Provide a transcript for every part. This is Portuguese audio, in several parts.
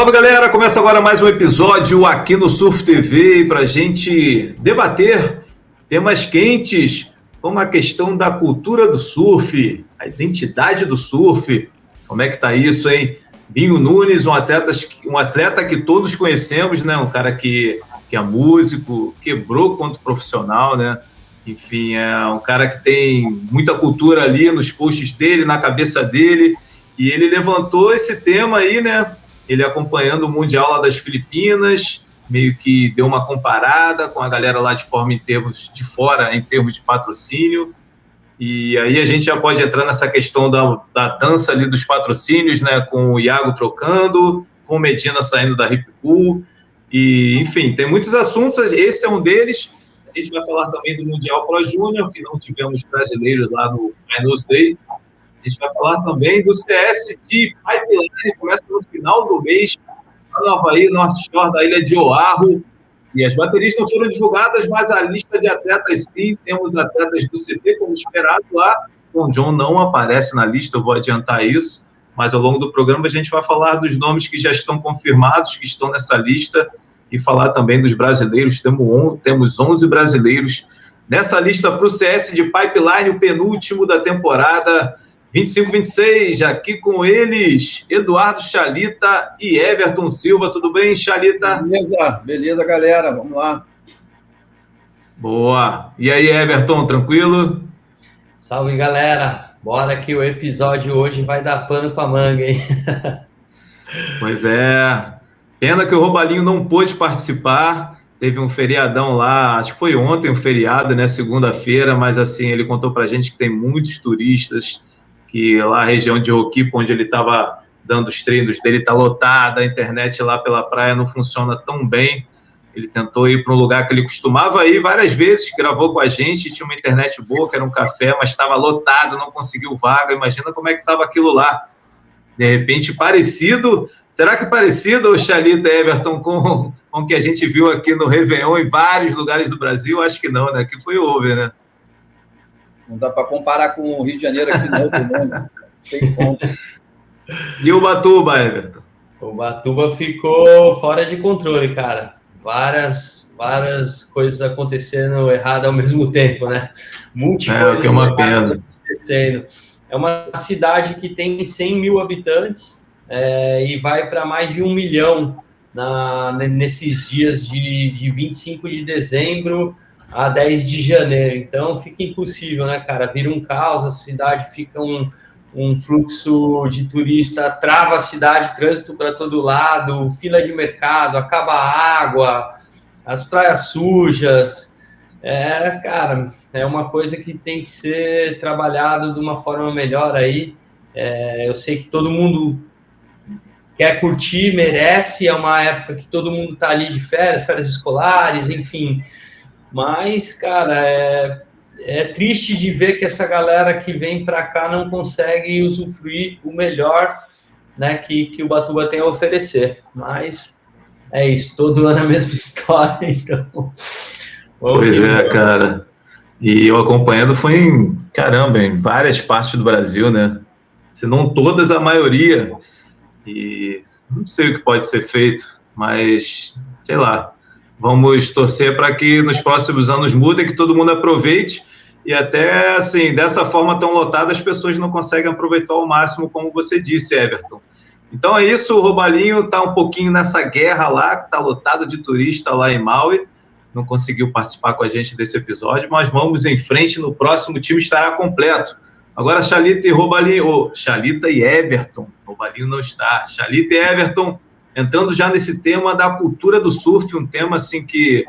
Salve, galera! Começa agora mais um episódio aqui no Surf TV para a gente debater temas quentes, como a questão da cultura do surf, a identidade do surf. Como é que tá isso, hein? Binho Nunes, um atleta que todos conhecemos, né? Um cara que é músico, quebrou quanto profissional, né? Enfim, é um cara que tem muita cultura ali nos posts dele, na cabeça dele, e ele levantou esse tema aí, né? Ele acompanhando o Mundial lá das Filipinas, meio que deu uma comparada com a galera lá de fora em termos de patrocínio. E aí a gente já pode entrar nessa questão da dança ali dos patrocínios, né? Com o Iago trocando, com o Medina saindo da Rip Curl. E, enfim, tem muitos assuntos, esse é um deles. A gente vai falar também do Mundial Pro Júnior, que não tivemos brasileiros lá no Finals Day. A gente vai falar também do CS de Pipeline, que começa no final do mês, lá no Havaí, North Shore da ilha de Oahu. E as baterias não foram divulgadas, mas a lista de atletas sim, temos atletas do CT, como esperado lá. O John não aparece na lista, eu vou adiantar isso, mas ao longo do programa a gente vai falar dos nomes que já estão confirmados, que estão nessa lista, e falar também dos brasileiros. Temos 11 brasileiros nessa lista para o CS de Pipeline, o penúltimo da temporada 25-26, aqui com eles, Eduardo Chalita e Everton Silva. Tudo bem, Chalita? Beleza, galera, vamos lá. Boa. E aí, Everton, tranquilo? Salve, galera. Bora que o episódio hoje vai dar pano pra manga, hein? Pois é. Pena que o Robalinho não pôde participar. Teve um feriadão lá, acho que foi ontem um feriado, né? Segunda-feira, mas assim, ele contou pra gente que tem muitos turistas, que lá a região de Roquipa, onde ele estava dando os treinos dele, está lotada, a internet lá pela praia não funciona tão bem. Ele tentou ir para um lugar que ele costumava ir várias vezes, gravou com a gente, tinha uma internet boa, que era um café, mas estava lotado, não conseguiu vaga. Imagina como é que estava aquilo lá. De repente, parecido, será que parecido, Chalita e Everton, com o que a gente viu aqui no Réveillon em vários lugares do Brasil? Acho que não, né? Que foi over, né? Não dá para comparar com o Rio de Janeiro aqui, não. Tem como. E o Ubatuba, Everton? O Ubatuba ficou fora de controle, cara. Várias coisas acontecendo errado ao mesmo tempo, né? Que é uma pena. Acontecendo. É uma cidade que tem 100 mil habitantes e vai para mais de 1 milhão nesses dias de 25 de dezembro a 10 de janeiro, então fica impossível, né, cara? Vira um caos, a cidade fica um fluxo de turista, trava a cidade, trânsito para todo lado, fila de mercado, acaba a água, as praias sujas. Cara, é uma coisa que tem que ser trabalhado de uma forma melhor aí. Eu sei que todo mundo quer curtir, merece, é uma época que todo mundo tá ali de férias escolares, enfim. Mas, cara, é triste de ver que essa galera que vem para cá não consegue usufruir o melhor, né, que o Ubatuba tem a oferecer. Mas é isso, todo ano a mesma história, então... Pois é, cara. E eu acompanhando foi em várias partes do Brasil, né? Se não todas, a maioria. E não sei o que pode ser feito, mas, sei lá, vamos torcer para que nos próximos anos mude, que todo mundo aproveite, e até, assim, dessa forma tão lotada, as pessoas não conseguem aproveitar ao máximo, como você disse, Everton. Então é isso, o Robalinho está um pouquinho nessa guerra lá, que está lotado de turista lá em Maui, não conseguiu participar com a gente desse episódio, mas vamos em frente, no próximo o time estará completo. Agora Chalita e Robalinho, Chalita e Everton, Robalinho não está, Chalita e Everton, entrando já nesse tema da cultura do surf, um tema assim que,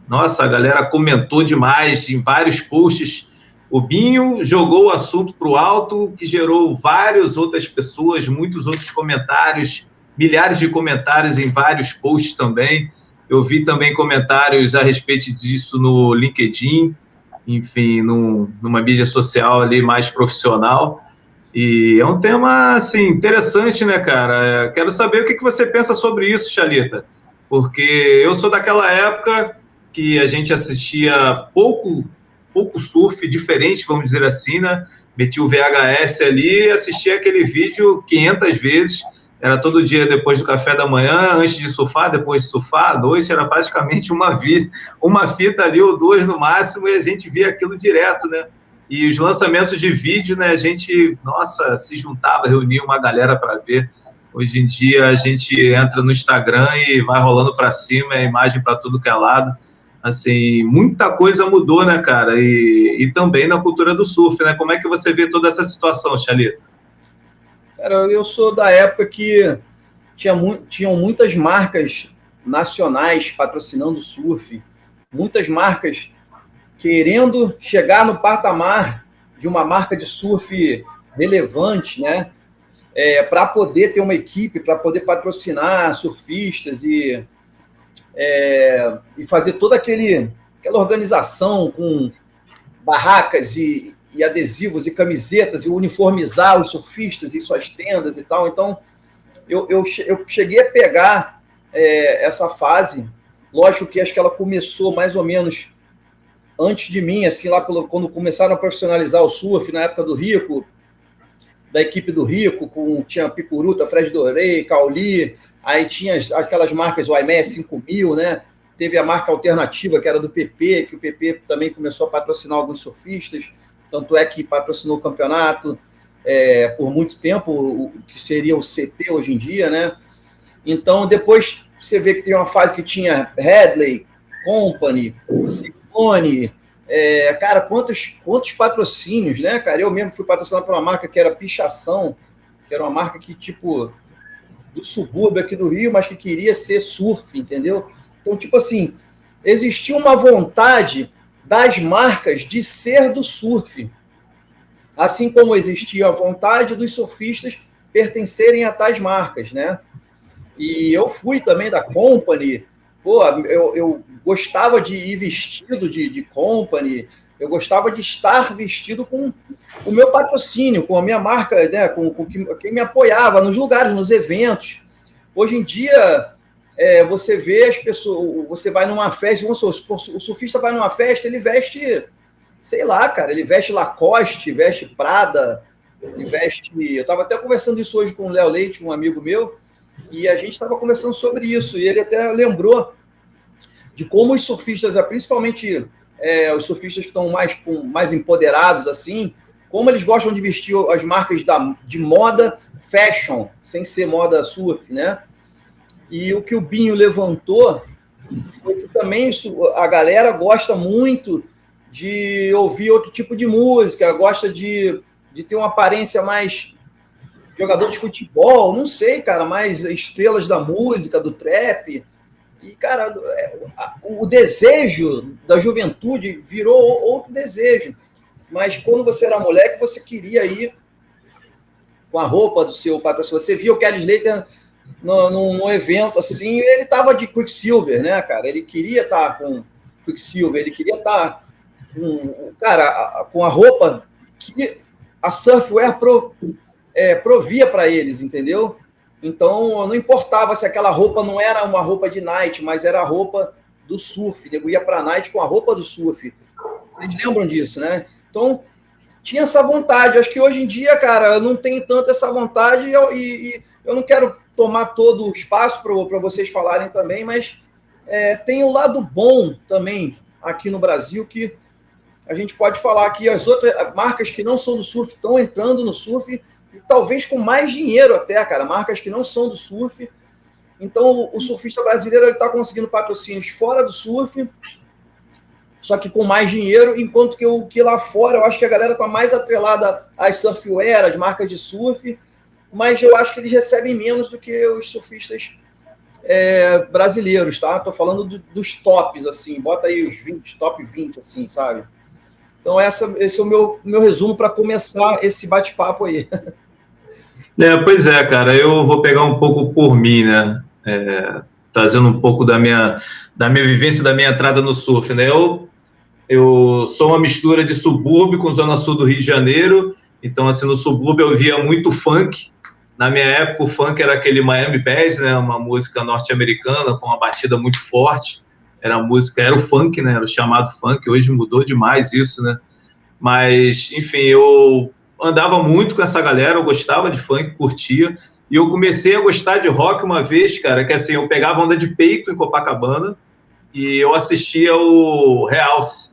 nossa, a galera comentou demais em vários posts. O Binho jogou o assunto para o alto, que gerou várias outras pessoas, muitos outros comentários, milhares de comentários em vários posts também. Eu vi também comentários a respeito disso no LinkedIn, enfim, numa mídia social ali mais profissional. E é um tema, assim, interessante, né, cara? Quero saber o que você pensa sobre isso, Chalita, porque eu sou daquela época que a gente assistia pouco surf, diferente, vamos dizer assim, né? Meti o VHS ali e assistia aquele vídeo 500 vezes, era todo dia depois do café da manhã, antes de surfar, depois de surfar, à noite, era praticamente uma fita ali ou duas no máximo, e a gente via aquilo direto, né? E os lançamentos de vídeo, né, a gente, nossa, se juntava, reunia uma galera para ver. Hoje em dia a gente entra no Instagram e vai rolando para cima, é imagem para tudo que é lado. Assim, muita coisa mudou, né, cara? E também na cultura do surf, né? Como é que você vê toda essa situação, Chalito? Cara, eu sou da época que tinham muitas marcas nacionais patrocinando o surf, muitas marcas querendo chegar no patamar de uma marca de surf relevante, né? Para poder ter uma equipe, para poder patrocinar surfistas e fazer toda aquela organização com barracas e adesivos e camisetas e uniformizar os surfistas e suas tendas e tal. Então, eu cheguei a pegar essa fase. Lógico que acho que ela começou mais ou menos antes de mim, assim, lá quando começaram a profissionalizar o surf, na época do Rico, da equipe do Rico, tinha Picuruta, Fred Doré, Cauli, aí tinha aquelas marcas, o IME 5000, né? Teve a marca alternativa, que era do PP, que o PP também começou a patrocinar alguns surfistas, tanto é que patrocinou o campeonato por muito tempo, o que seria o CT hoje em dia, né? Então, depois você vê que tem uma fase que tinha Headley, Company, Ciclone, cara, quantos patrocínios, né, cara? Eu mesmo fui patrocinado por uma marca que era Pichação, que era uma marca que, tipo, do subúrbio aqui do Rio, mas que queria ser surf, entendeu? Então, tipo assim, existia uma vontade das marcas de ser do surf, assim como existia a vontade dos surfistas pertencerem a tais marcas, né? E eu fui também da Company, pô, eu gostava de ir vestido de Company, eu gostava de estar vestido com o meu patrocínio, com a minha marca, né, com quem me apoiava nos lugares, nos eventos. Hoje em dia, você vê as pessoas, você vai numa festa, o surfista vai numa festa, ele veste, sei lá, cara, ele veste Lacoste, veste Prada, ele veste... Eu estava até conversando isso hoje com o Léo Leite, um amigo meu, e a gente estava conversando sobre isso, e ele até lembrou de como os surfistas, principalmente os surfistas que estão mais empoderados, assim, como eles gostam de vestir as marcas de moda fashion, sem ser moda surf, né? E o que o Binho levantou foi que também a galera gosta muito de ouvir outro tipo de música, gosta de ter uma aparência mais jogador de futebol, não sei, cara, mais estrelas da música, do trap. E, cara, o desejo da juventude virou outro desejo. Mas quando você era moleque, você queria ir com a roupa do seu patrocínio. Você via o Kelly Slater num evento assim, ele estava de Quicksilver, né, cara? Ele queria estar com Quicksilver, ele queria estar com a roupa que a Surfwear provia para eles, entendeu? Então, não importava se aquela roupa não era uma roupa de night, mas era a roupa do surf. Ele ia para a night com a roupa do surf. Vocês lembram disso, né? Então, tinha essa vontade. Acho que hoje em dia, cara, não tem tanto essa vontade e eu não quero tomar todo o espaço para vocês falarem também, mas tem o lado bom também aqui no Brasil, que a gente pode falar que as outras marcas que não são do surf estão entrando no surf, e talvez com mais dinheiro até, cara, marcas que não são do surf. Então, o surfista brasileiro está conseguindo patrocínios fora do surf, só que com mais dinheiro, enquanto que lá fora, eu acho que a galera está mais atrelada às surfwear, às marcas de surf, mas eu acho que eles recebem menos do que os surfistas brasileiros, tá? Estou falando dos tops, assim, bota aí os 20, top 20, assim, sabe? Então, esse é o meu resumo para começar esse bate-papo aí. Pois é, cara, eu vou pegar um pouco por mim, né? Trazendo um pouco da minha vivência, da minha entrada no surf, né? Eu sou uma mistura de subúrbio com zona sul do Rio de Janeiro, então, assim, no subúrbio eu via muito funk. Na minha época, o funk era aquele Miami Bass, né? Uma música norte-americana com uma batida muito forte. Era o funk, né? Era o chamado funk. Hoje mudou demais isso, né? Mas, enfim, eu andava muito com essa galera, eu gostava de funk, curtia. E eu comecei a gostar de rock uma vez, cara, que assim, eu pegava onda de peito em Copacabana e eu assistia o Realce,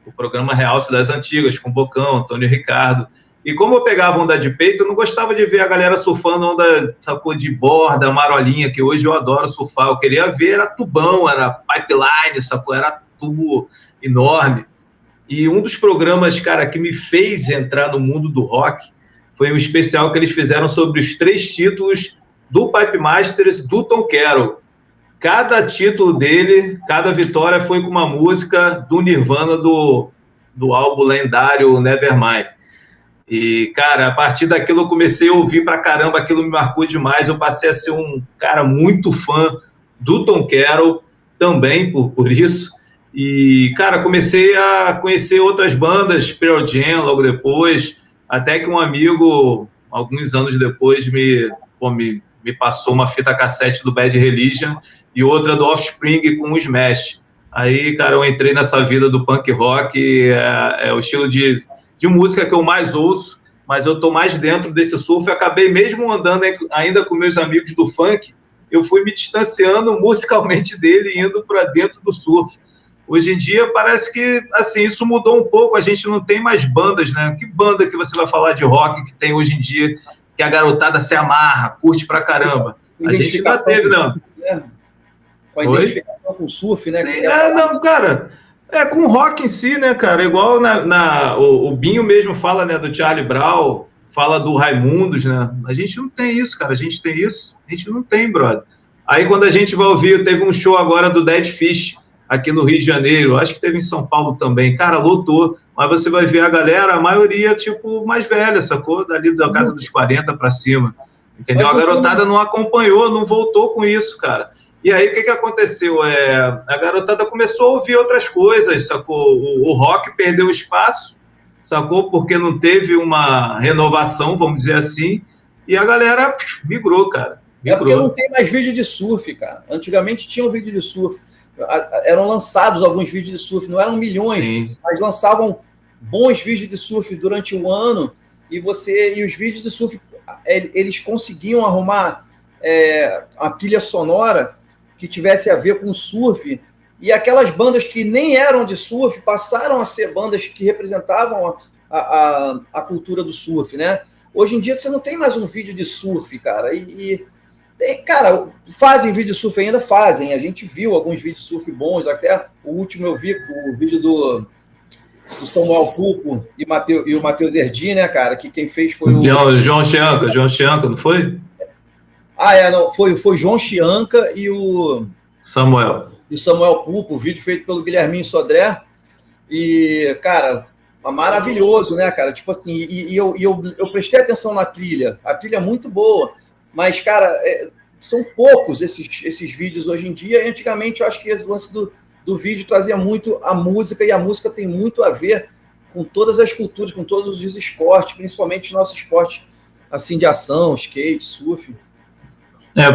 o programa Realce das antigas, com Bocão, Antônio Ricardo. E como eu pegava onda de peito, eu não gostava de ver a galera surfando onda, sacou, de borda, marolinha, que hoje eu adoro surfar. Eu queria ver, era tubão, era pipeline, sacou, era tubo enorme. E um dos programas, cara, que me fez entrar no mundo do rock foi um especial que eles fizeram sobre os 3 títulos do Pipe Masters do Tom Carroll. Cada título dele, cada vitória foi com uma música do Nirvana, do álbum lendário Nevermind. E, cara, a partir daquilo eu comecei a ouvir pra caramba, aquilo me marcou demais. Eu passei a ser um cara muito fã do Tom Carroll, também por isso. E, cara, comecei a conhecer outras bandas, Pearl Jam, logo depois, até que um amigo, alguns anos depois, me passou uma fita cassete do Bad Religion e outra do Offspring com o Smash. Aí, cara, eu entrei nessa vida do punk rock, é o estilo de música que eu mais ouço, mas eu tô mais dentro desse surf. Eu acabei mesmo andando ainda com meus amigos do funk, eu fui me distanciando musicalmente dele, indo para dentro do surf. Hoje em dia parece que assim, isso mudou um pouco, a gente não tem mais bandas, né? Que banda que você vai falar de rock que tem hoje em dia, que a garotada se amarra, curte pra caramba? A gente não teve, não. Com a identificação com o surf, né? Sim, não, cara... com o rock em si, né, cara? Igual o Binho mesmo fala, né, do Charlie Brown, fala do Raimundos, né? A gente não tem isso, cara. A gente tem isso? A gente não tem, brother. Aí quando a gente vai ouvir, teve um show agora do Dead Fish aqui no Rio de Janeiro, acho que teve em São Paulo também. Cara, lotou. Mas você vai ver a galera, a maioria, tipo, mais velha, sacou? Dali da casa dos 40 para cima. Entendeu? A garotada não acompanhou, não voltou com isso, cara. E aí, o que aconteceu? A garotada começou a ouvir outras coisas, sacou? O rock perdeu espaço, sacou? Porque não teve uma renovação, vamos dizer assim, e a galera migrou, cara. Migrou. Porque não tem mais vídeo de surf, cara. Antigamente tinha um vídeo de surf. Eram lançados alguns vídeos de surf, não eram milhões, sim, mas lançavam bons vídeos de surf durante o ano, e os vídeos de surf, eles conseguiam arrumar a trilha sonora que tivesse a ver com surf, e aquelas bandas que nem eram de surf passaram a ser bandas que representavam a cultura do surf, né? Hoje em dia você não tem mais um vídeo de surf, cara, cara, fazem vídeo de surf ainda? Fazem, a gente viu alguns vídeos de surf bons, até o último eu vi, o vídeo do Samuel Pupo e o Matheus Erdi, né, cara, que quem fez foi o... João Chianca, não foi? Não, foi João Chianca e o Samuel Pupo, o vídeo feito pelo Guilherminho Sodré, e, cara, maravilhoso, né, cara, tipo assim, eu prestei atenção na trilha, a trilha é muito boa, mas, cara, são poucos esses vídeos hoje em dia, e antigamente eu acho que esse lance do vídeo trazia muito a música, e a música tem muito a ver com todas as culturas, com todos os esportes, principalmente o nosso esporte, assim, de ação, skate, surf.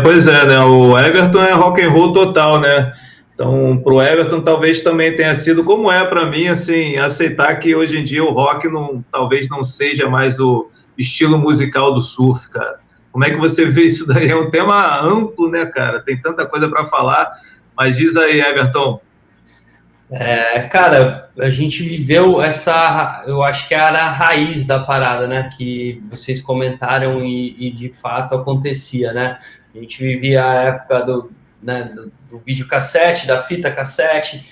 Pois é, né? O Everton é rock and roll total, né? Então, pro Everton talvez também tenha sido, como é para mim, assim, aceitar que hoje em dia o rock talvez não seja mais o estilo musical do surf, cara. Como é que você vê isso daí? É um tema amplo, né, cara? Tem tanta coisa para falar, mas diz aí, Everton. Cara, a gente viveu eu acho que era a raiz da parada, né? Que vocês comentaram e de fato acontecia, né? A gente vivia a época do videocassete, da fita cassete,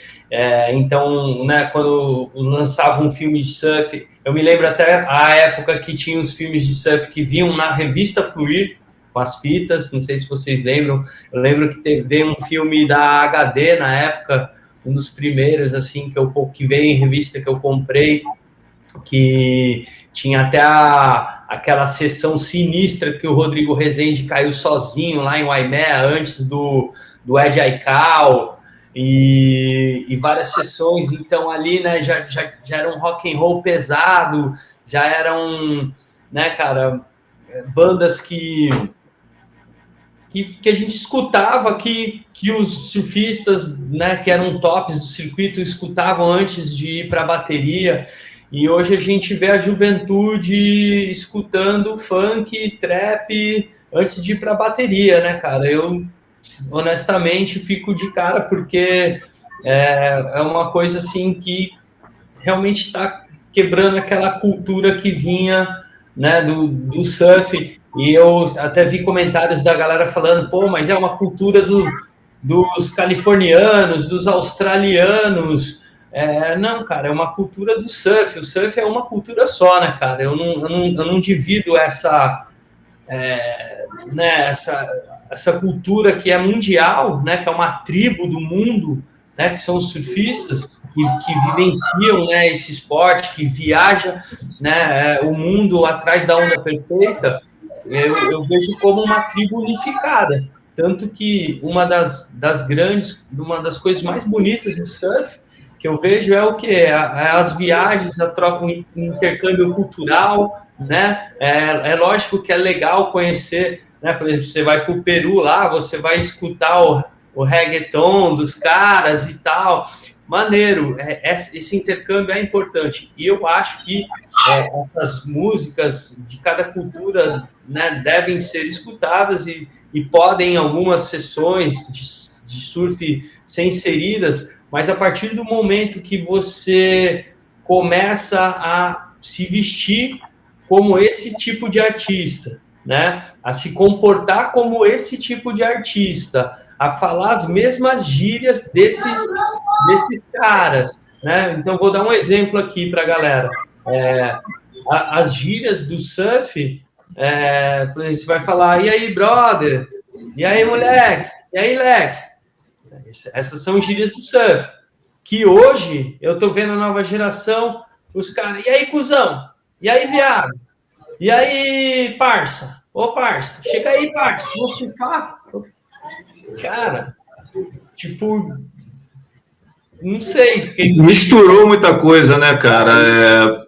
então, né, quando lançava um filme de surf, eu me lembro até a época que tinha os filmes de surf que vinham na revista Fluir, com as fitas, não sei se vocês lembram, eu lembro que veio um filme da HD na época, um dos primeiros, assim, que veio em revista que eu comprei, que tinha até aquela sessão sinistra que o Rodrigo Rezende caiu sozinho lá em Waimea, antes do Ed Aikau, e várias sessões. Então ali, né, já era um rock and roll pesado, já eram, né, cara, bandas que a gente escutava, que os surfistas, né, que eram tops do circuito, escutavam antes de ir para a bateria. E hoje a gente vê a juventude escutando funk, trap, antes de ir para a bateria, né, cara? Eu, honestamente, fico de cara, porque é uma coisa, assim, que realmente está quebrando aquela cultura que vinha, né, do surf. E eu até vi comentários da galera falando, pô, mas é uma cultura dos californianos, dos australianos. Não, cara, é uma cultura do surf. O surf é uma cultura só, né, cara? Eu não divido né, essa cultura que é mundial, né, que é uma tribo do mundo, né, que são os surfistas, que vivenciam, né, esse esporte, que viaja, né, o mundo atrás da onda perfeita. Eu vejo como uma tribo unificada. Tanto que uma das coisas mais bonitas do surf que eu vejo é o que? As viagens, a troca, o intercâmbio cultural, né? É lógico que é legal conhecer, né? Por exemplo, você vai para o Peru lá, você vai escutar o reggaeton dos caras e tal. Maneiro, esse intercâmbio é importante. E eu acho que essas músicas de cada cultura, né, devem ser escutadas e podem, em algumas sessões de surf, ser inseridas, mas a partir do momento que você começa a se vestir como esse tipo de artista, né, a se comportar como esse tipo de artista, a falar as mesmas gírias desses caras, né? Então, vou dar um exemplo aqui para a galera. As gírias do surf, por exemplo, você vai falar, e aí, brother? E aí, moleque? E aí, leque? Essas são gírias do surf. Que hoje, eu tô vendo a nova geração, os caras, e aí, cuzão? E aí, viado? E aí, parça? Ô, parça, chega aí, parça, vamos surfar? Cara, tipo, não sei. Misturou muita coisa, né, cara?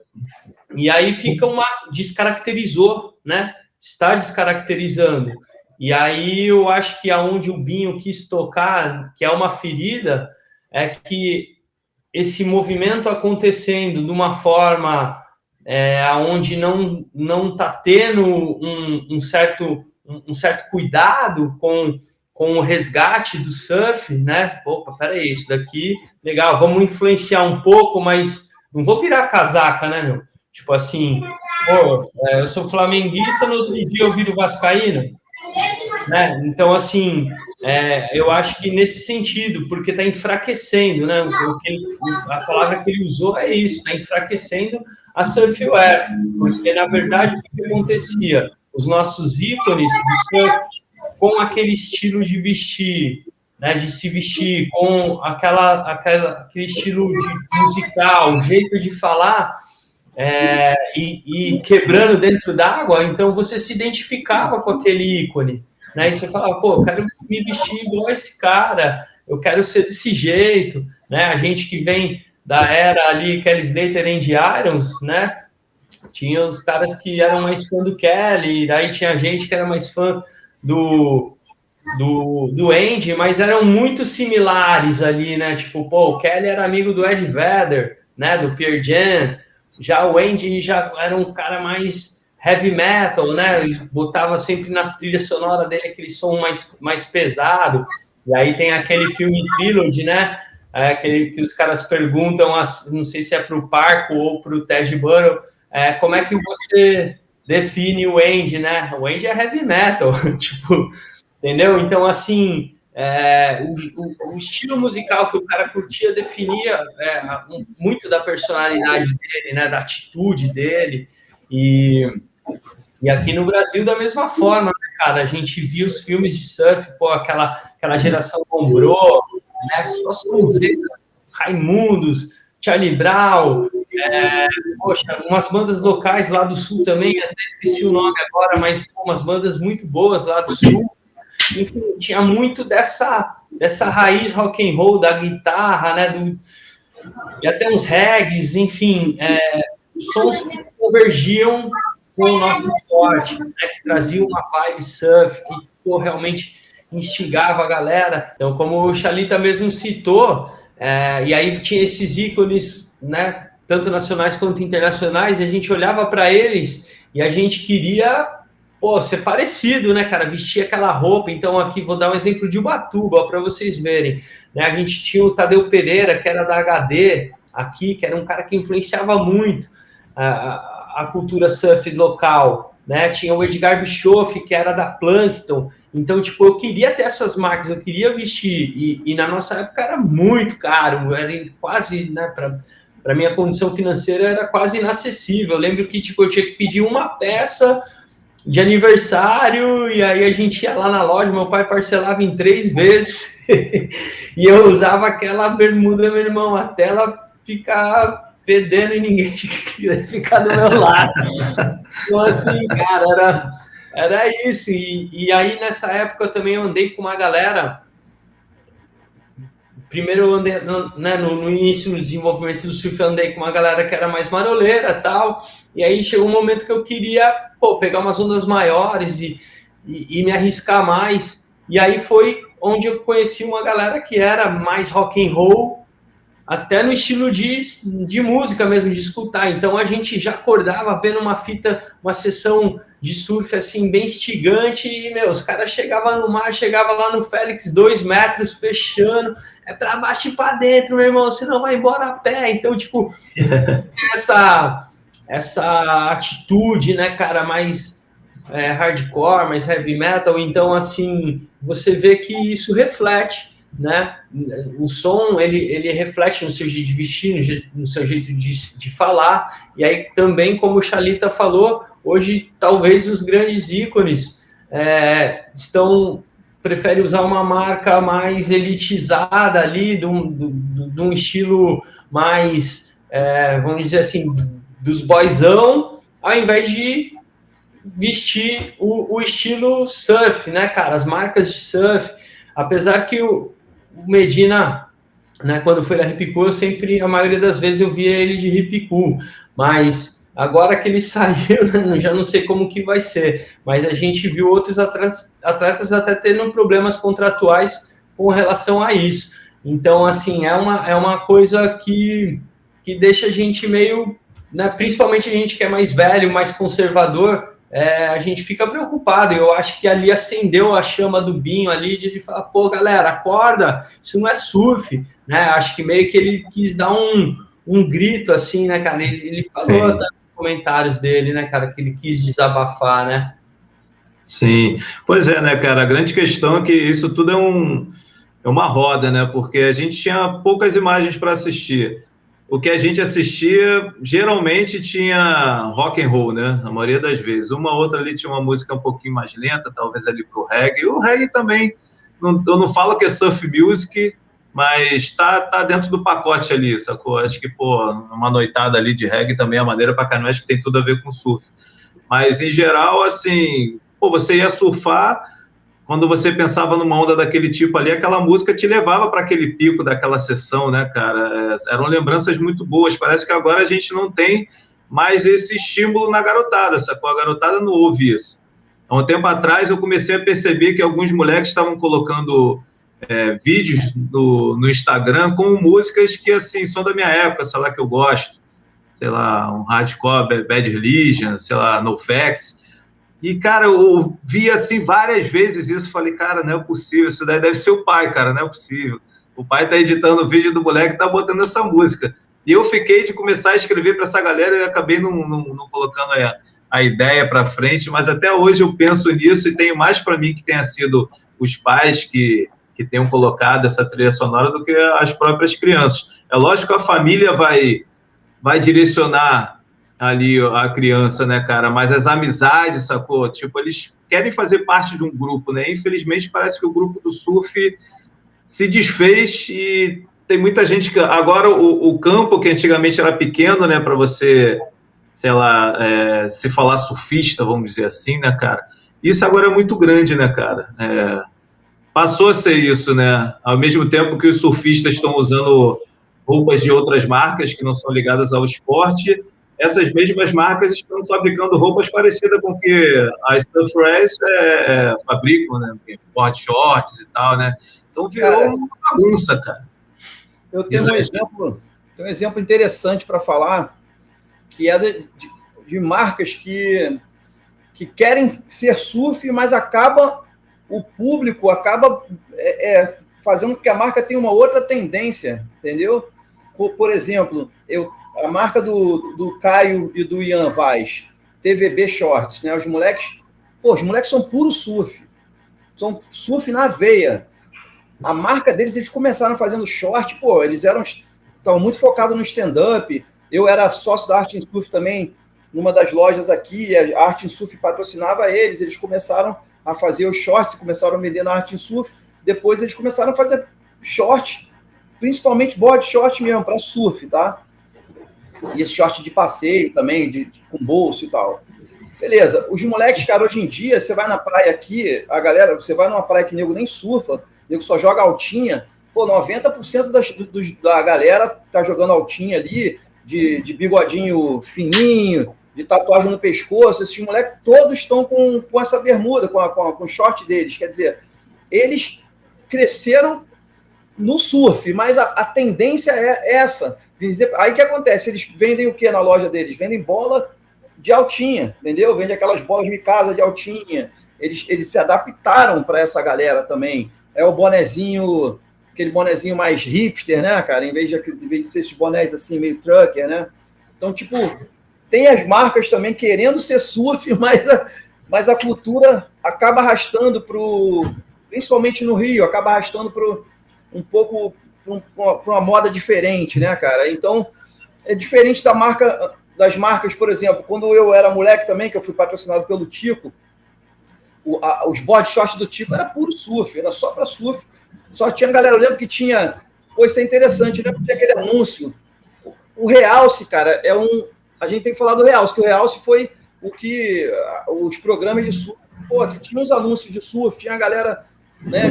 E aí fica descaracterizou, né? Está descaracterizando. E aí eu acho que aonde o Binho quis tocar, que é uma ferida, é que esse movimento acontecendo de uma forma onde não está tendo um certo cuidado com o resgate do surf, né? Opa, peraí, isso daqui, legal, vamos influenciar um pouco, mas não vou virar casaca, né, meu? Tipo assim, pô, eu sou flamenguista, no outro dia eu viro vascaíno, né? Então, assim, eu acho que nesse sentido, porque está enfraquecendo, né? A palavra que ele usou é isso, está enfraquecendo a surfwear, porque, na verdade, o que acontecia? Os nossos ícones do surf, com aquele estilo de vestir, né, de se vestir, com aquele estilo musical, jeito de falar, e quebrando dentro d'água, então você se identificava com aquele ícone, né? E você falava, pô, eu quero me vestir igual esse cara, eu quero ser desse jeito, né? A gente que vem da era ali, Kelly Slater and the Irons, né? Tinha os caras que eram mais fã do Kelly, daí tinha gente que era mais fã do Andy, mas eram muito similares ali, né? Tipo, pô, o Kelly era amigo do Ed Vedder, né? Do Pearl Jam. Já o Andy já era um cara mais heavy metal, né? Ele botava sempre nas trilhas sonoras dele aquele som mais pesado. E aí tem aquele filme Trilogy, né? Que os caras perguntam, não sei se é para o Parco ou para o Ted Burrow, como é que você define o Andy, né? O Andy é heavy metal, tipo, entendeu? Então, assim, o estilo musical que o cara curtia definia muito da personalidade dele, né? Da atitude dele. E aqui no Brasil, da mesma forma, né, cara? A gente viu os filmes de surf, pô, aquela geração Ombrô, né? Só sonzeira, Raimundos, Charlie Brown, poxa, umas bandas locais lá do Sul também, até esqueci o nome agora, mas pô, umas bandas muito boas lá do Sul. Enfim, tinha muito dessa raiz rock and roll, da guitarra, né? E até uns reggaes, enfim, sons que convergiam com o nosso esporte, né, que trazia uma vibe surf, que pô, realmente instigava a galera. Então, como o Chalita mesmo citou, e aí tinha esses ícones, né, tanto nacionais quanto internacionais, e a gente olhava para eles e a gente queria, pô, ser parecido, né, cara? Vestir aquela roupa. Então, aqui vou dar um exemplo de Ubatuba, para vocês verem. Né? A gente tinha o Tadeu Pereira, que era da HD aqui, que era um cara que influenciava muito a cultura surf local. Né? Tinha o Edgar Bischoff, que era da Plankton. Então, tipo, eu queria ter essas marcas, eu queria vestir. E na nossa época era muito caro, era quase, né, para minha condição financeira era quase inacessível. Eu lembro que, tipo, eu tinha que pedir uma peça de aniversário, e aí a gente ia lá na loja, meu pai parcelava em 3 vezes, e eu usava aquela bermuda, meu irmão, até ela ficar fedendo e ninguém queria ficar do meu lado. Então, assim, cara, era isso. E aí, nessa época, eu também andei com uma galera. Primeiro, eu andei, né, no início do desenvolvimento do surf, eu andei com uma galera que era mais maroleira e tal. E aí chegou um momento que eu queria, pegar umas ondas maiores e me arriscar mais. E aí foi onde eu conheci uma galera que era mais rock and roll, até no estilo de música mesmo, de escutar. Então a gente já acordava vendo uma sessão de surf assim, bem instigante, e, os caras chegavam no mar, chegava lá no Félix, 2 metros, fechando, é para baixo e para dentro, meu irmão, senão vai embora a pé. Então, tipo, essa atitude, né, cara, mais hardcore, mais heavy metal. Então, assim, você vê que isso reflete, né? O som, ele reflete no seu jeito de vestir, no seu jeito de falar. E aí também, como o Chalita falou, hoje talvez os grandes ícones preferem usar uma marca mais elitizada ali, de um estilo mais, vamos dizer assim, dos boyzão, ao invés de vestir o estilo surf, né, cara? As marcas de surf. Apesar que o Medina, né, quando foi da Ripicu, a maioria das vezes eu via ele de Ripicu, mas agora que ele saiu, né, já não sei como que vai ser, mas a gente viu outros atletas até tendo problemas contratuais com relação a isso. Então, assim, é uma coisa que deixa a gente meio, né, principalmente a gente que é mais velho, mais conservador, a gente fica preocupado. Eu acho que ali acendeu a chama do Binho ali, de ele falar, galera, acorda, isso não é surf, né? Acho que meio que ele quis dar um grito, assim, né, cara? Ele falou nos comentários dele, né, cara, que ele quis desabafar, né? Sim, pois é, né, cara? A grande questão é que isso tudo é uma roda, né? Porque a gente tinha poucas imagens para assistir. O que a gente assistia, geralmente tinha rock and roll, né? A maioria das vezes. Uma outra ali tinha uma música um pouquinho mais lenta, talvez ali pro reggae. O reggae também, eu não falo que é surf music, mas tá dentro do pacote ali, sacou? Acho que, uma noitada ali de reggae também é maneira pra caramba, acho que tem tudo a ver com surf. Mas, em geral, assim, você ia surfar, quando você pensava numa onda daquele tipo ali, aquela música te levava para aquele pico daquela sessão, né, cara? Eram lembranças muito boas. Parece que agora a gente não tem mais esse estímulo na garotada, sacou? A garotada não ouve isso. Há um tempo atrás eu comecei a perceber que alguns moleques estavam colocando vídeos no Instagram com músicas que, assim, são da minha época, sei lá, que eu gosto. Sei lá, um hardcore, Bad Religion, sei lá, NoFX. E, cara, eu vi, assim, várias vezes isso. Falei, cara, não é possível. Isso daí deve ser o pai, cara, não é possível. O pai tá editando o vídeo do moleque e tá botando essa música. E eu fiquei de começar a escrever para essa galera e acabei não colocando a ideia para frente, mas até hoje eu penso nisso e tenho mais para mim que tenha sido os pais que tenham colocado essa trilha sonora do que as próprias crianças. É lógico que a família vai direcionar ali a criança, né, cara? Mas as amizades, sacou? Tipo, eles querem fazer parte de um grupo, né? Infelizmente, parece que o grupo do surf se desfez e tem muita gente que... Agora, o campo, que antigamente era pequeno, né, para você, sei lá, se falar surfista, vamos dizer assim, né, cara? Isso agora é muito grande, né, cara? Passou a ser isso, né? Ao mesmo tempo que os surfistas estão usando roupas de outras marcas que não são ligadas ao esporte, essas mesmas marcas estão fabricando roupas parecidas com o que as Surfers fabricam, né? Board shorts e tal, né? Então virou uma bagunça, cara. Eu tenho um exemplo interessante para falar, que é de marcas que que querem ser surf, mas o público acaba fazendo com que a marca tenha uma outra tendência, entendeu? Por exemplo, a marca do Caio e do Ian Vaz, TVB Shorts, né? Os moleques são puro surf. São surf na veia. A marca deles, eles começaram fazendo short, eles estavam muito focados no stand-up. Eu era sócio da Art in Surf também, numa das lojas aqui, a Art in Surf patrocinava eles começaram a fazer os shorts, começaram a vender na Art in Surf, depois eles começaram a fazer short, principalmente body short mesmo, para surf, tá? E esse short de passeio também, com bolso e tal. Beleza, os moleques, cara, hoje em dia, você vai na praia aqui, você vai numa praia que nego nem surfa, nego só joga altinha, 90% da galera tá jogando altinha ali, de bigodinho fininho, de tatuagem no pescoço, esses moleques todos estão com essa bermuda, com o short deles, quer dizer, eles cresceram no surf, mas a tendência é essa. Aí o que acontece? Eles vendem o que na loja deles? Vendem bola de altinha, entendeu? Vende aquelas bolas de casa de altinha. Eles se adaptaram para essa galera também. É o bonezinho, aquele bonezinho mais hipster, né, cara? Em vez de ser esses bonés assim, meio trucker, né? Então, tipo, tem as marcas também querendo ser surf, mas a cultura acaba arrastando principalmente no Rio, acaba arrastando um pouco para uma moda diferente, né, cara? Então, é diferente das marcas, por exemplo, quando eu era moleque também, que eu fui patrocinado pelo Tico, os body shorts do Tico era puro surf, era só para surf. Só tinha galera, eu lembro que tinha, isso é interessante, né? Tinha aquele anúncio. O Realce, cara, a gente tem que falar do Realce, que o Realce foi os programas de surf, que tinha os anúncios de surf, tinha a galera, né,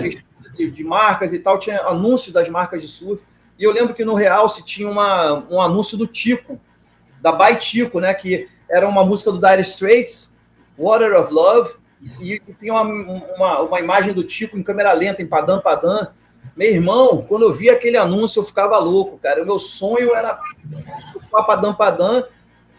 de marcas e tal, tinha anúncios das marcas de surf. E eu lembro que no Realce tinha um anúncio do Tico, da By Tico, né, que era uma música do Dire Straits, Water of Love, e tinha uma imagem do Tico em câmera lenta, em padam, padam. Meu irmão, quando eu via aquele anúncio, eu ficava louco, cara. O meu sonho era surfar padam, padam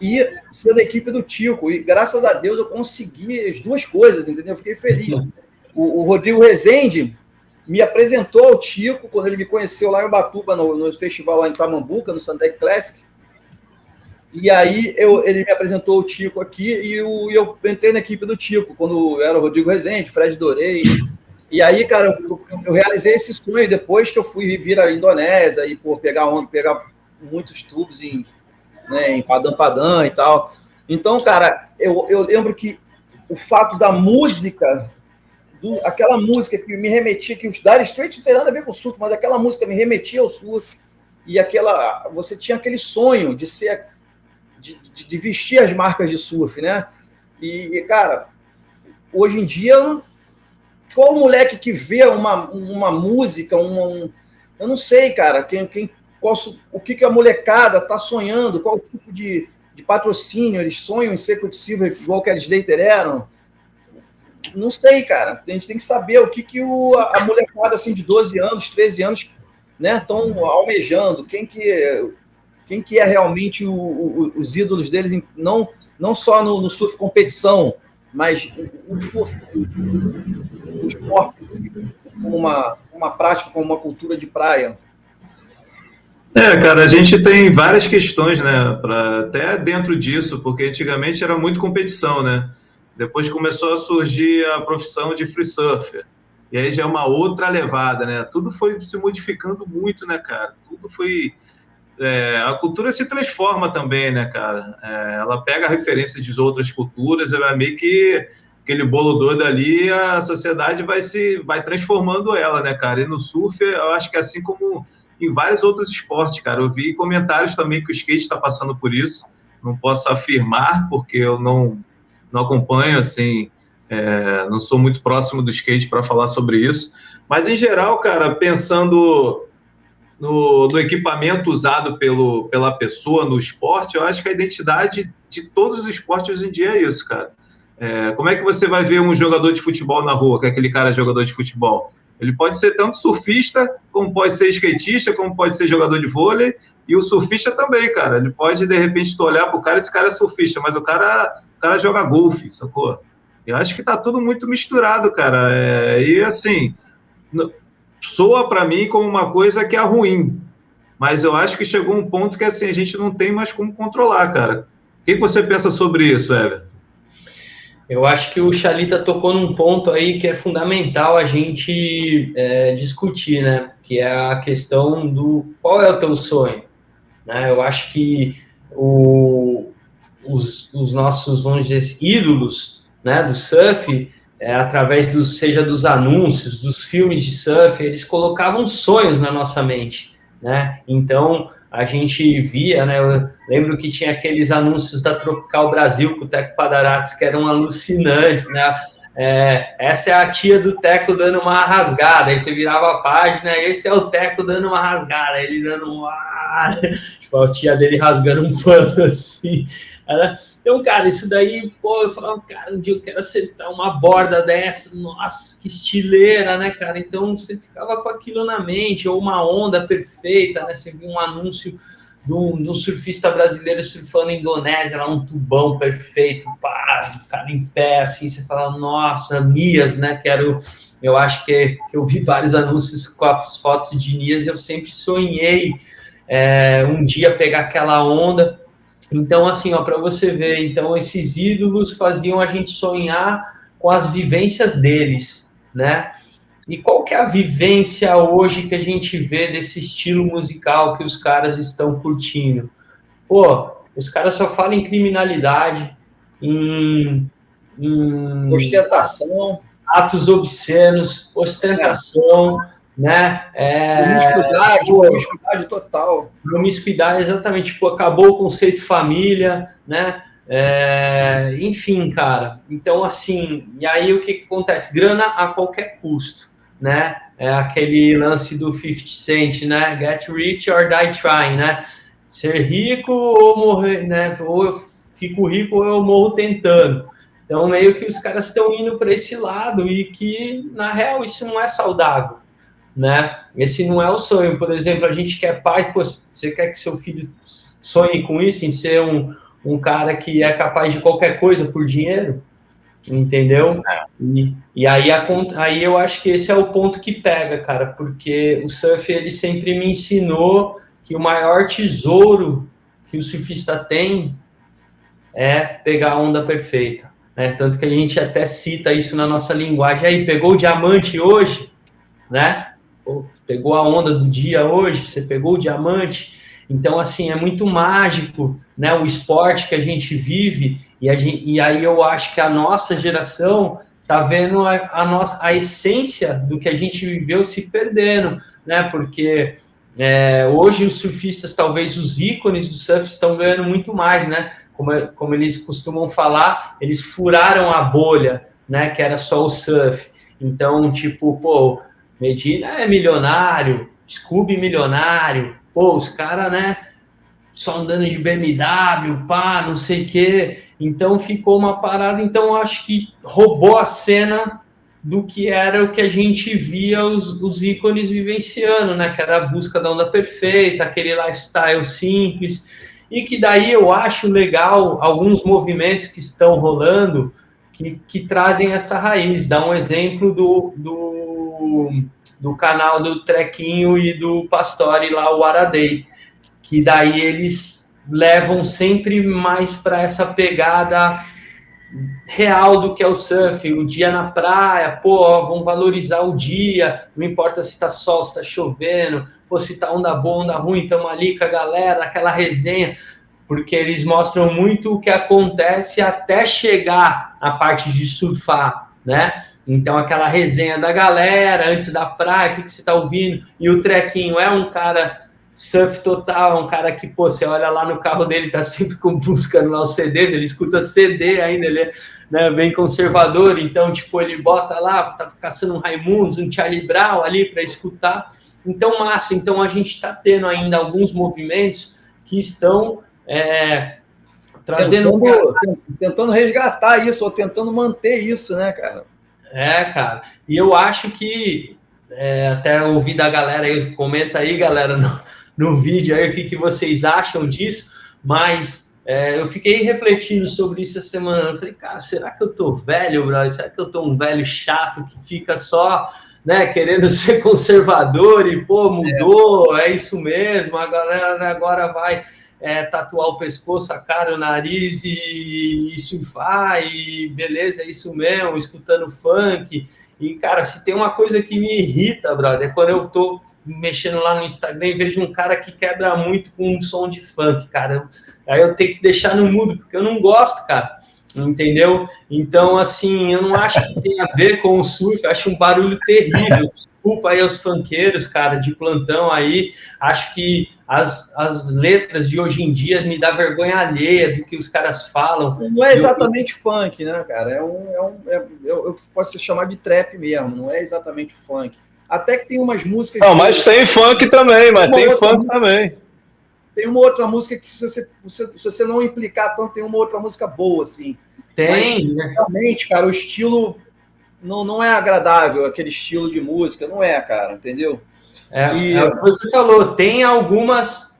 e ser da equipe do Tico. E graças a Deus eu consegui as duas coisas, entendeu? Eu fiquei feliz. O Rodrigo Rezende me apresentou ao Tico quando ele me conheceu lá em Ubatuba, no festival lá em Tamambuca, no Sandec Classic. E aí ele me apresentou o Tico aqui e eu entrei na equipe do Tico, quando era o Rodrigo Rezende, Fred Dorei. E aí, cara, eu realizei esse sonho depois que eu fui vir à Indonésia e pegar muitos tubos em Padam Padam e tal. Então, cara, eu lembro que o fato da música, aquela música que me remetia, que os Dire Straits não tem nada a ver com o surf, mas aquela música me remetia ao surf, e você tinha aquele sonho de ser, de vestir as marcas de surf, né? E cara, hoje em dia, qual moleque que vê uma música, eu não sei, cara, o que a molecada tá sonhando, qual tipo de patrocínio eles sonham em ser Quick Silver igual que eles Slater eram. Não sei, cara. A gente tem que saber o que a molecada assim, de 12 anos, 13 anos, né, estão almejando. Quem que é realmente os ídolos deles, não só no surf competição, mas no surf, no esporte, como uma prática, como uma cultura de praia. Cara, a gente tem várias questões, né, até dentro disso, porque antigamente era muito competição, né? Depois começou a surgir a profissão de free surfer, e aí já é uma outra levada, né? Tudo foi se modificando muito, né, cara? Tudo foi... a cultura se transforma também, né, cara? Ela pega a referência de outras culturas, ela meio que aquele bolo doido ali, a sociedade vai transformando ela, né, cara? E no surf, eu acho que assim como em vários outros esportes, cara. Eu vi comentários também que o skate está passando por isso. Não posso afirmar, porque eu não acompanho, assim, não sou muito próximo do skate para falar sobre isso. Mas, em geral, cara, pensando no equipamento usado pela pessoa no esporte, eu acho que a identidade de todos os esportes hoje em dia é isso, cara. Como é que você vai ver um jogador de futebol na rua, que é aquele cara jogador de futebol? Ele pode ser tanto surfista, como pode ser skatista, como pode ser jogador de vôlei, e o surfista também, cara. Ele pode, de repente, tu olhar pro cara, esse cara é surfista, mas o cara joga golfe, sacou? Eu acho que está tudo muito misturado, cara. E assim, soa para mim como uma coisa que é ruim, mas eu acho que chegou um ponto que assim, a gente não tem mais como controlar, cara. O que você pensa sobre isso, Everton? Eu acho que o Chalita tocou num ponto aí que é fundamental a gente discutir, né? Que é a questão do qual é o teu sonho, né? Eu acho que os nossos, vamos dizer, ídolos, né, do surf, através seja dos anúncios, dos filmes de surf, eles colocavam sonhos na nossa mente, né? Então a gente via, né? Eu lembro que tinha aqueles anúncios da Tropical Brasil com o Teco Padarates que eram alucinantes, né? Essa é a tia do Teco dando uma rasgada, aí você virava a página, esse é o Teco dando uma rasgada, ele dando uma... tipo, a tia dele rasgando um pano, assim. Então, cara, isso daí, pô, eu falava, cara, um dia eu quero acertar uma borda dessa, nossa, que estileira, né, cara? Então, você ficava com aquilo na mente, ou uma onda perfeita, né? Você viu um anúncio de um surfista brasileiro surfando em Indonésia, lá um tubão perfeito, pá, o cara em pé, assim, você fala, nossa, Nias, né? Eu acho que eu vi vários anúncios com as fotos de Nias e eu sempre sonhei um dia pegar aquela onda. Então, assim, ó, para você ver, então esses ídolos faziam a gente sonhar com as vivências deles, né? E qual que é a vivência hoje que a gente vê desse estilo musical que os caras estão curtindo? Pô, os caras só falam em criminalidade, em ostentação, atos obscenos, ostentação, né? promiscuidade total. Promiscuidade, exatamente. Tipo, acabou o conceito família, né? Enfim, cara. Então, assim, e aí o que acontece? Grana a qualquer custo, né? É aquele lance do 50 Cent, né? Get rich or die trying, né? Ser rico ou morrer, né? Ou eu fico rico ou eu morro tentando. Então, meio que os caras estão indo para esse lado e que, na real, isso não é saudável, né? Esse não é o sonho. Por exemplo, a gente quer pai, pô, você quer que seu filho sonhe com isso, em ser um cara que é capaz de qualquer coisa por dinheiro, entendeu? E aí eu acho que esse é o ponto que pega, cara, porque o surf, ele sempre me ensinou que o maior tesouro que o surfista tem é pegar a onda perfeita, né? Tanto que a gente até cita isso na nossa linguagem. Aí, pegou o diamante hoje, né? Pegou a onda do dia hoje, você pegou o diamante. Então, assim, é muito mágico, né? O esporte que a gente vive, e aí eu acho que a nossa geração tá vendo a essência do que a gente viveu se perdendo, né? Porque hoje os surfistas, talvez os ícones do surf, estão ganhando muito mais, né? Como eles costumam falar, eles furaram a bolha, né? Que era só o surf. Então, tipo, pô, Medina é milionário, Scooby milionário, pô, os caras, né, só andando de BMW, pá, não sei o quê. Então ficou uma parada, então acho que roubou a cena do que era o que a gente via os ícones vivenciando, né, que era a busca da onda perfeita, aquele lifestyle simples, e que daí eu acho legal alguns movimentos que estão rolando que trazem essa raiz. Dá um exemplo do canal do Trequinho e do Pastore lá, o Aradei, que daí eles levam sempre mais para essa pegada real do que é o surf, o dia na praia, pô, vamos valorizar o dia, não importa se tá sol, se tá chovendo, ou se tá onda boa, onda ruim, estamos ali com a galera, aquela resenha, porque eles mostram muito o que acontece até chegar a parte de surfar, né? Então, aquela resenha da galera, antes da praia, o que você tá ouvindo? E o Trequinho é um cara surf total, um cara que, pô, você olha lá no carro dele, tá sempre buscando lá os CDs, ele escuta CD ainda, ele é, né, bem conservador, então, tipo, ele bota lá, tá caçando um Raimundos, um Charlie Brown ali para escutar. Então, massa. Então, a gente tá tendo ainda alguns movimentos que estão trazendo... Tentando resgatar isso, ou tentando manter isso, né, cara? Cara. E eu acho que, até ouvi da galera aí, comenta aí, galera, no vídeo aí o que vocês acham disso, mas eu fiquei refletindo sobre isso essa semana. Eu falei, cara, será que eu tô velho, brother? Será que eu tô um velho chato que fica só, né, querendo ser conservador e, pô, mudou, é isso mesmo, a galera agora vai tatuar o pescoço, a cara, o nariz e surfar, e beleza, é isso mesmo, escutando funk. E, cara, se tem uma coisa que me irrita, brother, é quando eu tô mexendo lá no Instagram e vejo um cara que quebra muito com um som de funk, cara. Aí eu tenho que deixar no mudo, porque eu não gosto, cara. Entendeu? Então, assim, eu não acho que tem a ver com o surf, eu acho um barulho terrível. Desculpa aí aos funkeiros, cara, de plantão aí. Acho que as letras de hoje em dia me dá vergonha alheia do que os caras falam. Não é exatamente funk, né, cara? Eu posso se chamar de trap mesmo, não é exatamente funk. Até que tem umas músicas... Não, mas tem funk também, também. Tem uma outra música que, se você não implicar tanto, tem uma outra música boa, assim. Tem, mas, né? Realmente, cara, o estilo não é agradável, aquele estilo de música, não é, cara, entendeu? É o que você falou, tem algumas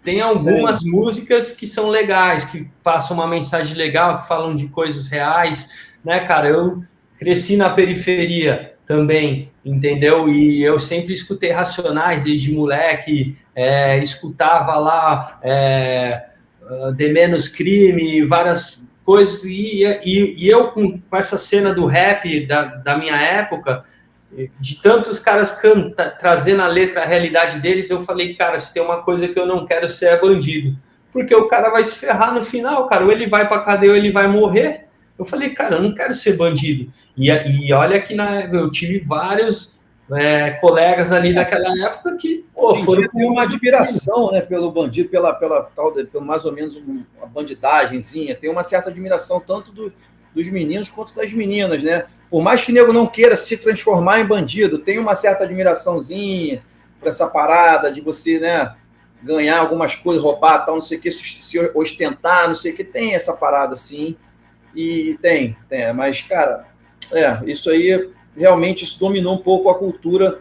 músicas que são legais, que passam uma mensagem legal, que falam de coisas reais, né, cara? Eu cresci na periferia também, entendeu? E eu sempre escutei Racionais desde moleque, escutava lá De Menos Crime, várias coisas, e eu com essa cena do rap da minha época, de tantos caras trazendo a letra, a realidade deles, eu falei, cara, se tem uma coisa que eu não quero ser é bandido, porque o cara vai se ferrar no final, cara, ou ele vai pra cadeia ou ele vai morrer. Eu falei, cara, eu não quero ser bandido. E olha que eu tive vários colegas ali daquela época que foram tem uma admiração, né, pelo bandido, pelo mais ou menos uma bandidagemzinha, tem uma certa admiração tanto dos meninos quanto das meninas, né? Por mais que o nego não queira se transformar em bandido, tem uma certa admiraçãozinha para essa parada de você, né, ganhar algumas coisas, roubar, tal, não sei o que, se ostentar, não sei o que, tem essa parada, sim, e tem, mas, cara, isso aí, realmente, isso dominou um pouco a cultura,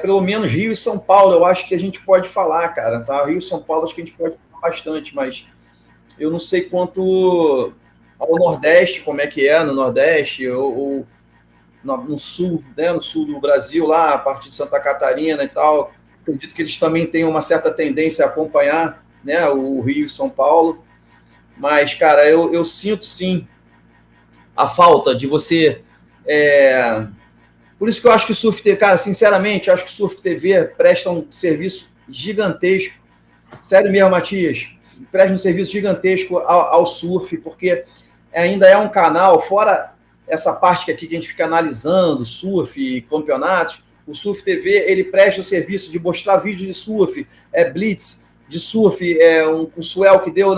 pelo menos Rio e São Paulo, eu acho que a gente pode falar, cara, tá? Rio e São Paulo, acho que a gente pode falar bastante, mas eu não sei quanto ao Nordeste, como é que é no Nordeste, ou no Sul, né, no Sul do Brasil, lá, a parte de Santa Catarina e tal. Acredito que eles também têm uma certa tendência a acompanhar, né, o Rio e São Paulo. Mas, cara, eu sinto, sim, a falta de você... Por isso que eu acho que o Surf TV, cara, sinceramente, eu acho que o Surf TV presta um serviço gigantesco. Sério mesmo, Matias, presta um serviço gigantesco ao surf, porque ainda é um canal, fora essa parte aqui que a gente fica analisando, surf e campeonatos, o Surf TV, ele presta o serviço de mostrar vídeos de surf, blitz de surf, um swell que deu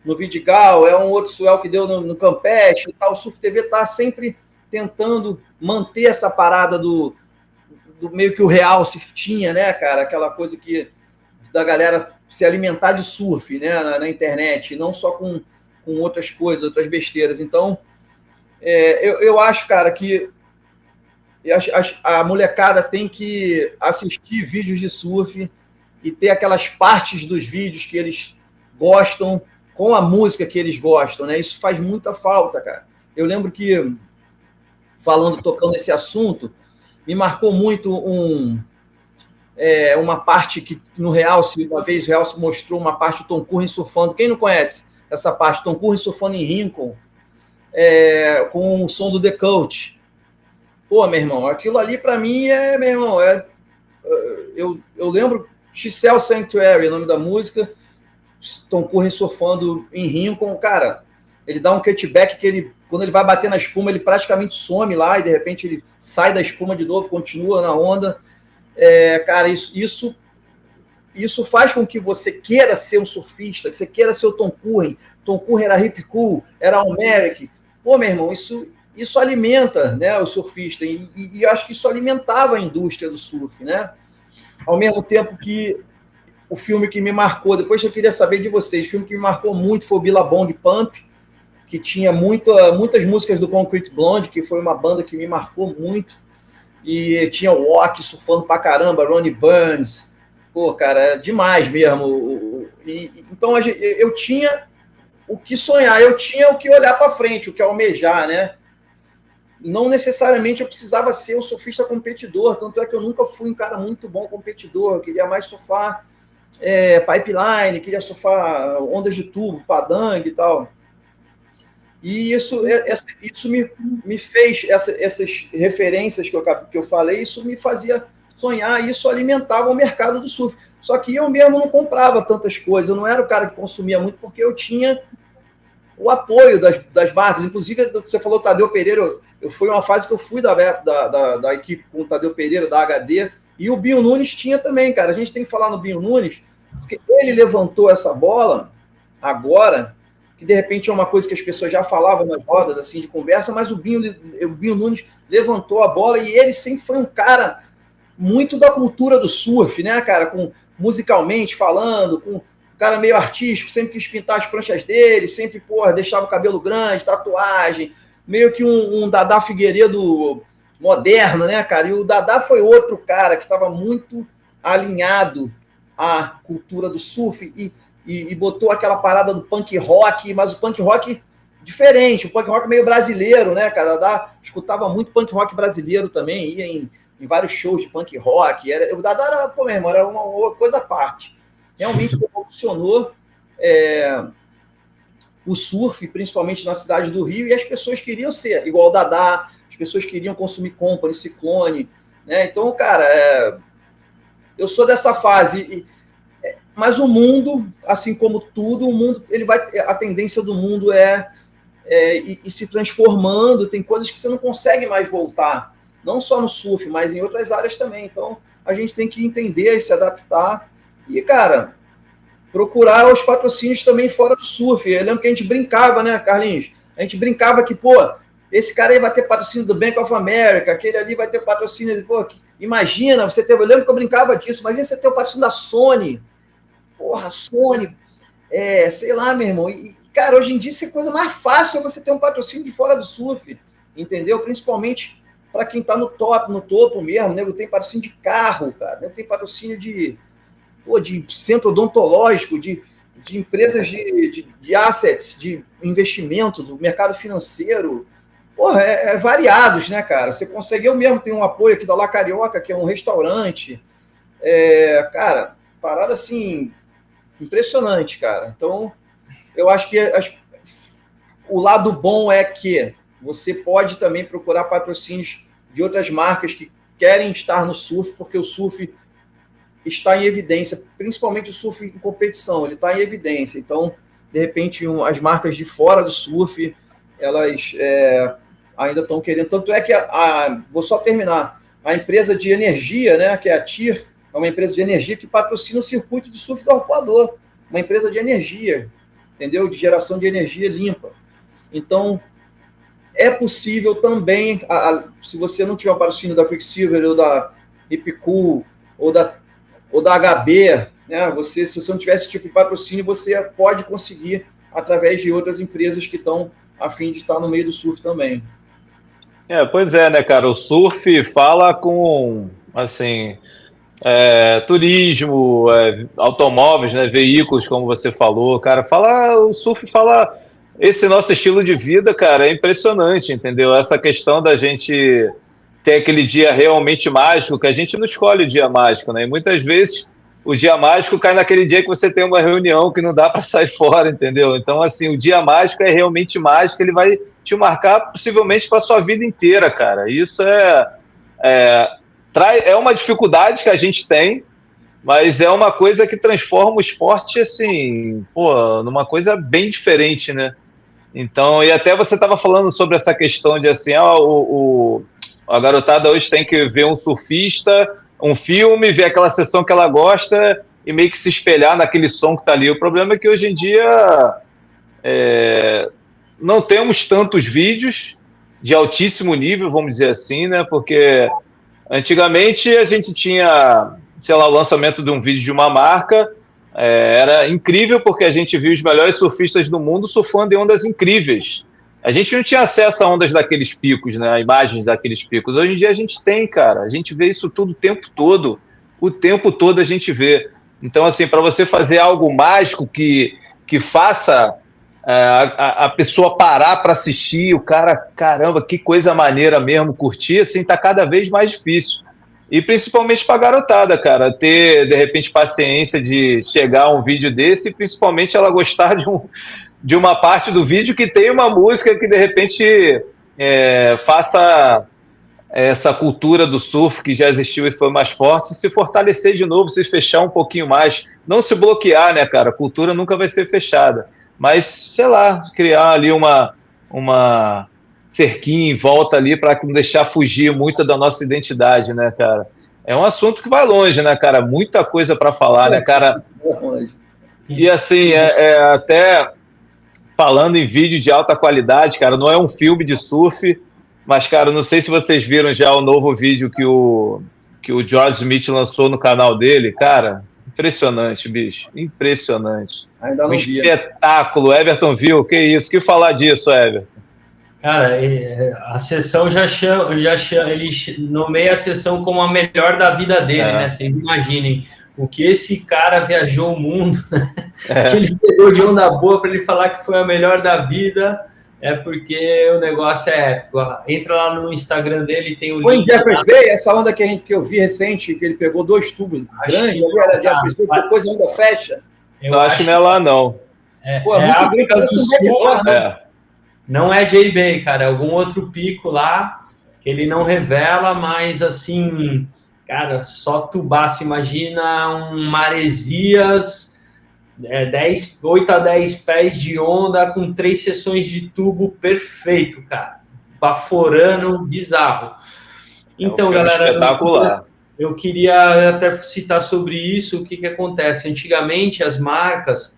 no Vidigal, um outro swell que deu no Campeche e tal. O Surf TV está sempre tentando manter essa parada do meio que o real se tinha, né, cara? Aquela coisa da galera se alimentar de surf, né, na internet, não só com outras coisas, outras besteiras. Então, eu acho, cara, que a molecada tem que assistir vídeos de surf e ter aquelas partes dos vídeos que eles gostam com a música que eles gostam, né? Isso faz muita falta, cara. Eu lembro que, tocando esse assunto, me marcou muito uma parte que no Realce, uma vez o Realce mostrou uma parte do Tom Curren surfando. Quem não conhece essa parte? Tom Curren surfando em Rincon, com o som do The Coach. Pô, meu irmão, aquilo ali para mim meu irmão, eu lembro Chisel Sanctuary, o nome da música, Tom Curren surfando em Rincon, cara, ele dá um cutback que quando ele vai bater na espuma, ele praticamente some lá e de repente ele sai da espuma de novo, continua na onda. Cara, isso faz com que você queira ser um surfista, que você queira ser o Tom Curren. Tom Curren era hip cool, era All-American. Pô, meu irmão, isso alimenta, né, o surfista, e eu acho que isso alimentava a indústria do surf, né? Ao mesmo tempo que o filme que me marcou, depois eu queria saber de vocês, o filme que me marcou muito foi o Billabong Pump, que tinha muitas músicas do Concrete Blonde, que foi uma banda que me marcou muito, e tinha o Walk surfando pra caramba, Ronnie Burns, pô, cara, demais mesmo. Então eu tinha o que sonhar, eu tinha o que olhar para frente, o que almejar, né? Não necessariamente eu precisava ser um surfista competidor, tanto é que eu nunca fui um cara muito bom competidor, eu queria mais surfar pipeline, queria surfar ondas de tubo, padang e tal. E isso me fez, essas referências que eu falei, isso me fazia sonhar, isso alimentava o mercado do surf. Só que eu mesmo não comprava tantas coisas, eu não era o cara que consumia muito, porque eu tinha o apoio das marcas. Inclusive, você falou Tadeu Pereira, eu fui uma fase que eu fui da equipe com o Tadeu Pereira, da HD, e o Binho Nunes tinha também, cara. A gente tem que falar no Binho Nunes, porque ele levantou essa bola agora, que de repente é uma coisa que as pessoas já falavam nas rodas assim, de conversa, mas o Binho Nunes levantou a bola e ele sempre foi um cara muito da cultura do surf, né, cara? Musicalmente falando, com um cara meio artístico, sempre quis pintar as pranchas dele, sempre, deixava o cabelo grande, tatuagem, meio que um Dadá Figueiredo moderno, né, cara? E o Dadá foi outro cara que estava muito alinhado à cultura do surf e botou aquela parada do punk rock, mas o punk rock diferente, o punk rock meio brasileiro, né, cara? O Dadá escutava muito punk rock brasileiro também, ia em vários shows de punk rock. O Dadá era, meu irmão, era uma coisa à parte. Realmente revolucionou o surf, principalmente na cidade do Rio, e as pessoas queriam ser igual o Dadá, as pessoas queriam consumir Company, Ciclone, né? Então, cara, eu sou dessa fase, mas o mundo, assim como tudo, a tendência do mundo é ir se transformando, tem coisas que você não consegue mais voltar, não só no surf, mas em outras áreas também. Então, a gente tem que entender e se adaptar. E, cara, procurar os patrocínios também fora do surf. Eu lembro que a gente brincava, né, Carlinhos? A gente brincava que, esse cara aí vai ter patrocínio do Bank of America, aquele ali vai ter patrocínio... imagina, você ter... Eu lembro que eu brincava disso, mas você ter o patrocínio da Sony. Sony... sei lá, meu irmão. E, cara, hoje em dia isso é coisa mais fácil, você ter um patrocínio de fora do surf, entendeu? Principalmente para quem está no topo mesmo, nego tem patrocínio de carro, cara, nego tem patrocínio de centro odontológico, de empresas de assets, de investimento, do mercado financeiro, variados, né, cara? Você consegue, eu mesmo tenho um apoio aqui da La Carioca, que é um restaurante, cara, parada assim, impressionante, cara. Então, eu acho que o lado bom é que você pode também procurar patrocínios de outras marcas que querem estar no surf, porque o surf está em evidência, principalmente o surf em competição, ele está em evidência. Então, de repente, as marcas de fora do surf, elas ainda estão querendo. Tanto é que, vou só terminar, a empresa de energia, né, que é a TIR, é uma empresa de energia que patrocina o circuito de surf do Arpoador, uma empresa de energia, entendeu? De geração de energia limpa. Então, é possível também, se você não tiver o patrocínio da Quicksilver ou da Hipcool ou da HB, né? Se você não tiver esse tipo de patrocínio, você pode conseguir através de outras empresas que estão a fim de estar no meio do surf também. Pois é, né, cara? O surf fala com, assim, turismo, automóveis, né, veículos, como você falou, cara. O surf fala esse nosso estilo de vida, cara, é impressionante, entendeu? Essa questão da gente ter aquele dia realmente mágico, que a gente não escolhe o dia mágico, né? E muitas vezes o dia mágico cai naquele dia que você tem uma reunião que não dá para sair fora, entendeu? Então, assim, o dia mágico é realmente mágico, ele vai te marcar possivelmente para a sua vida inteira, cara. Isso é uma dificuldade que a gente tem, mas é uma coisa que transforma o esporte, assim, numa coisa bem diferente, né? Então, e até você estava falando sobre essa questão de, assim, a garotada hoje tem que ver um surfista, um filme, ver aquela sessão que ela gosta e meio que se espelhar naquele som que está ali. O problema é que hoje em dia não temos tantos vídeos de altíssimo nível, vamos dizer assim, né? Porque antigamente a gente tinha, sei lá, o lançamento de um vídeo de uma marca, era incrível porque a gente viu os melhores surfistas do mundo surfando em ondas incríveis. A gente não tinha acesso a ondas daqueles picos, né? A imagens daqueles picos. Hoje em dia a gente tem, cara. A gente vê isso tudo o tempo todo. O tempo todo a gente vê. Então, assim, para você fazer algo mágico que faça a pessoa parar para assistir, o cara, caramba, que coisa maneira mesmo, curtir, assim, tá cada vez mais difícil. E principalmente para a garotada, cara, ter, de repente, paciência de chegar a um vídeo desse e principalmente ela gostar de uma parte do vídeo que tem uma música que, de repente, faça essa cultura do surf que já existiu e foi mais forte, se fortalecer de novo, se fechar um pouquinho mais, não se bloquear, né, cara? A cultura nunca vai ser fechada, mas, sei lá, criar ali uma cerquinha em volta ali para não deixar fugir muito da nossa identidade, né, cara? É um assunto que vai longe, né, cara? Muita coisa para falar, né, cara? E assim, até falando em vídeo de alta qualidade, cara, não é um filme de surf, mas, cara, não sei se vocês viram já o novo vídeo que o George Smith lançou no canal dele, cara. Impressionante, bicho. Impressionante. Ainda não um vi. Espetáculo. Everton viu? Que isso? Que falar disso, Everton? Cara, a sessão já chama, ele nomeia a sessão como a melhor da vida dele, né? Vocês imaginem o que esse cara viajou o mundo, que ele pegou de onda boa para ele falar que foi a melhor da vida. É porque o negócio é épico. Entra lá no Instagram dele, tem o link. Foi em Jeffers Bay, essa onda que eu vi recente, que ele pegou 2 tubos grandes, era Jeffers Bay, depois a onda fecha. Eu acho que não é lá, não. Pô, é muito África grande, do Sul, né? Não é J-Bay, cara, é algum outro pico lá que ele não revela, mas assim, cara, só tubaço. Imagina um Maresias, 8 a 10 pés de onda com 3 seções de tubo perfeito, cara. Baforando, bizarro. Então, galera, espetacular. Eu queria até citar sobre isso. O que acontece? Antigamente, as marcas,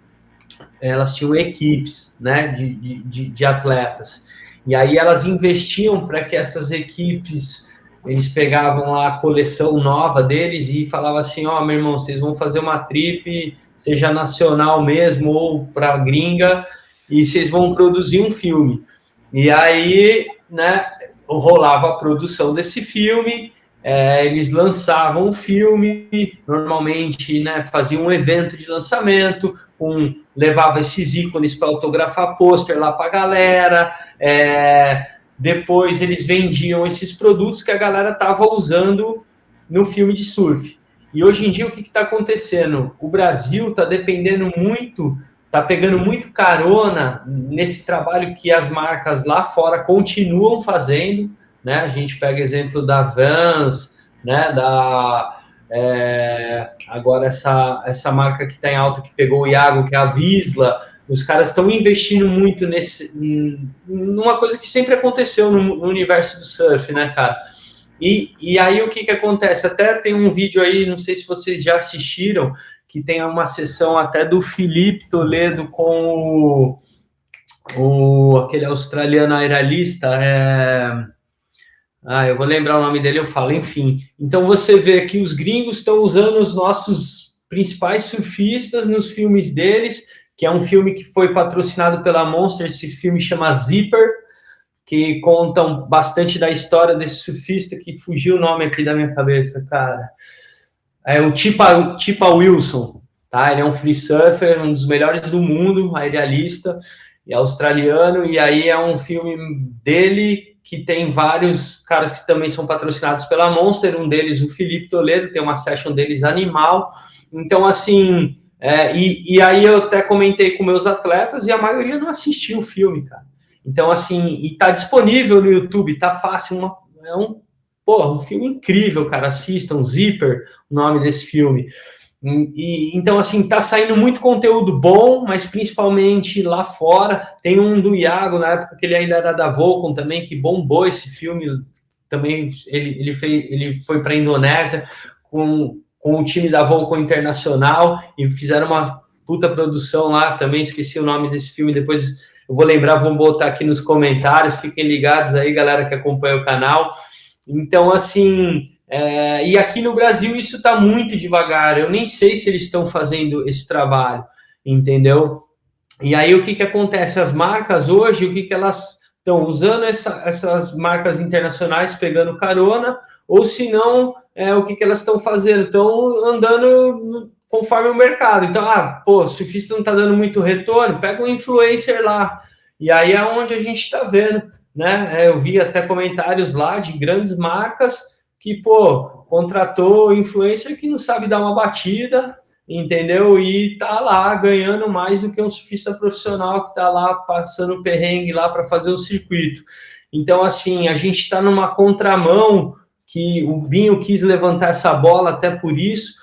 elas tinham equipes, né, de atletas. E aí elas investiam para que essas equipes, eles pegavam lá a coleção nova deles e falavam assim, meu irmão, vocês vão fazer uma trip, seja nacional mesmo ou para gringa, e vocês vão produzir um filme. E aí, né, rolava a produção desse filme, eles lançavam o filme, normalmente, né, faziam um evento de lançamento, levava esses ícones para autografar pôster lá para a galera, depois eles vendiam esses produtos que a galera estava usando no filme de surf. E hoje em dia, o que está acontecendo? O Brasil está dependendo muito, está pegando muito carona nesse trabalho que as marcas lá fora continuam fazendo, né? A gente pega exemplo da Vans, né? Agora essa marca que está em alta, que pegou o Iago, que é a Visla. Os caras estão investindo muito numa coisa que sempre aconteceu no universo do surf, né, cara? E aí o que acontece? Até tem um vídeo aí, não sei se vocês já assistiram, que tem uma sessão até do Felipe Toledo com aquele australiano aeralista, eu vou lembrar o nome dele, eu falo, enfim. Então você vê que os gringos estão usando os nossos principais surfistas nos filmes deles, que é um filme que foi patrocinado pela Monster, esse filme chama Zipper, que contam bastante da história desse surfista, que fugiu o nome aqui da minha cabeça, cara. É o Tipa Wilson, tá? Ele é um free surfer, um dos melhores do mundo, aerialista, e australiano, e aí é um filme dele que tem vários caras que também são patrocinados pela Monster, um deles o Felipe Toledo, tem uma session deles animal. Então, assim, e aí eu até comentei com meus atletas e a maioria não assistiu o filme, cara. Então, assim, e tá disponível no YouTube, tá fácil, um filme incrível, cara, assistam, Zipper, o nome desse filme. Então, assim, tá saindo muito conteúdo bom, mas principalmente lá fora. Tem um do Iago, na época que ele ainda era da Volcom também, que bombou esse filme. Também ele foi para a Indonésia com o time da Volcom Internacional e fizeram uma puta produção lá também. Esqueci o nome desse filme, depois eu vou lembrar, vou botar aqui nos comentários. Fiquem ligados aí, galera que acompanha o canal. Então, assim... e aqui no Brasil isso está muito devagar, eu nem sei se eles estão fazendo esse trabalho, entendeu? E aí o que acontece? As marcas hoje, o que elas estão usando essas marcas internacionais pegando carona, ou se não, o que elas estão fazendo? Estão andando conforme o mercado. Então, o surfista não está dando muito retorno, pega um influencer lá. E aí é onde a gente está vendo, né? Eu vi até comentários lá de grandes marcas que, contratou influencer que não sabe dar uma batida, entendeu? E tá lá ganhando mais do que um surfista profissional que tá lá passando perrengue lá para fazer um circuito. Então, assim, a gente está numa contramão que o Binho quis levantar essa bola até por isso,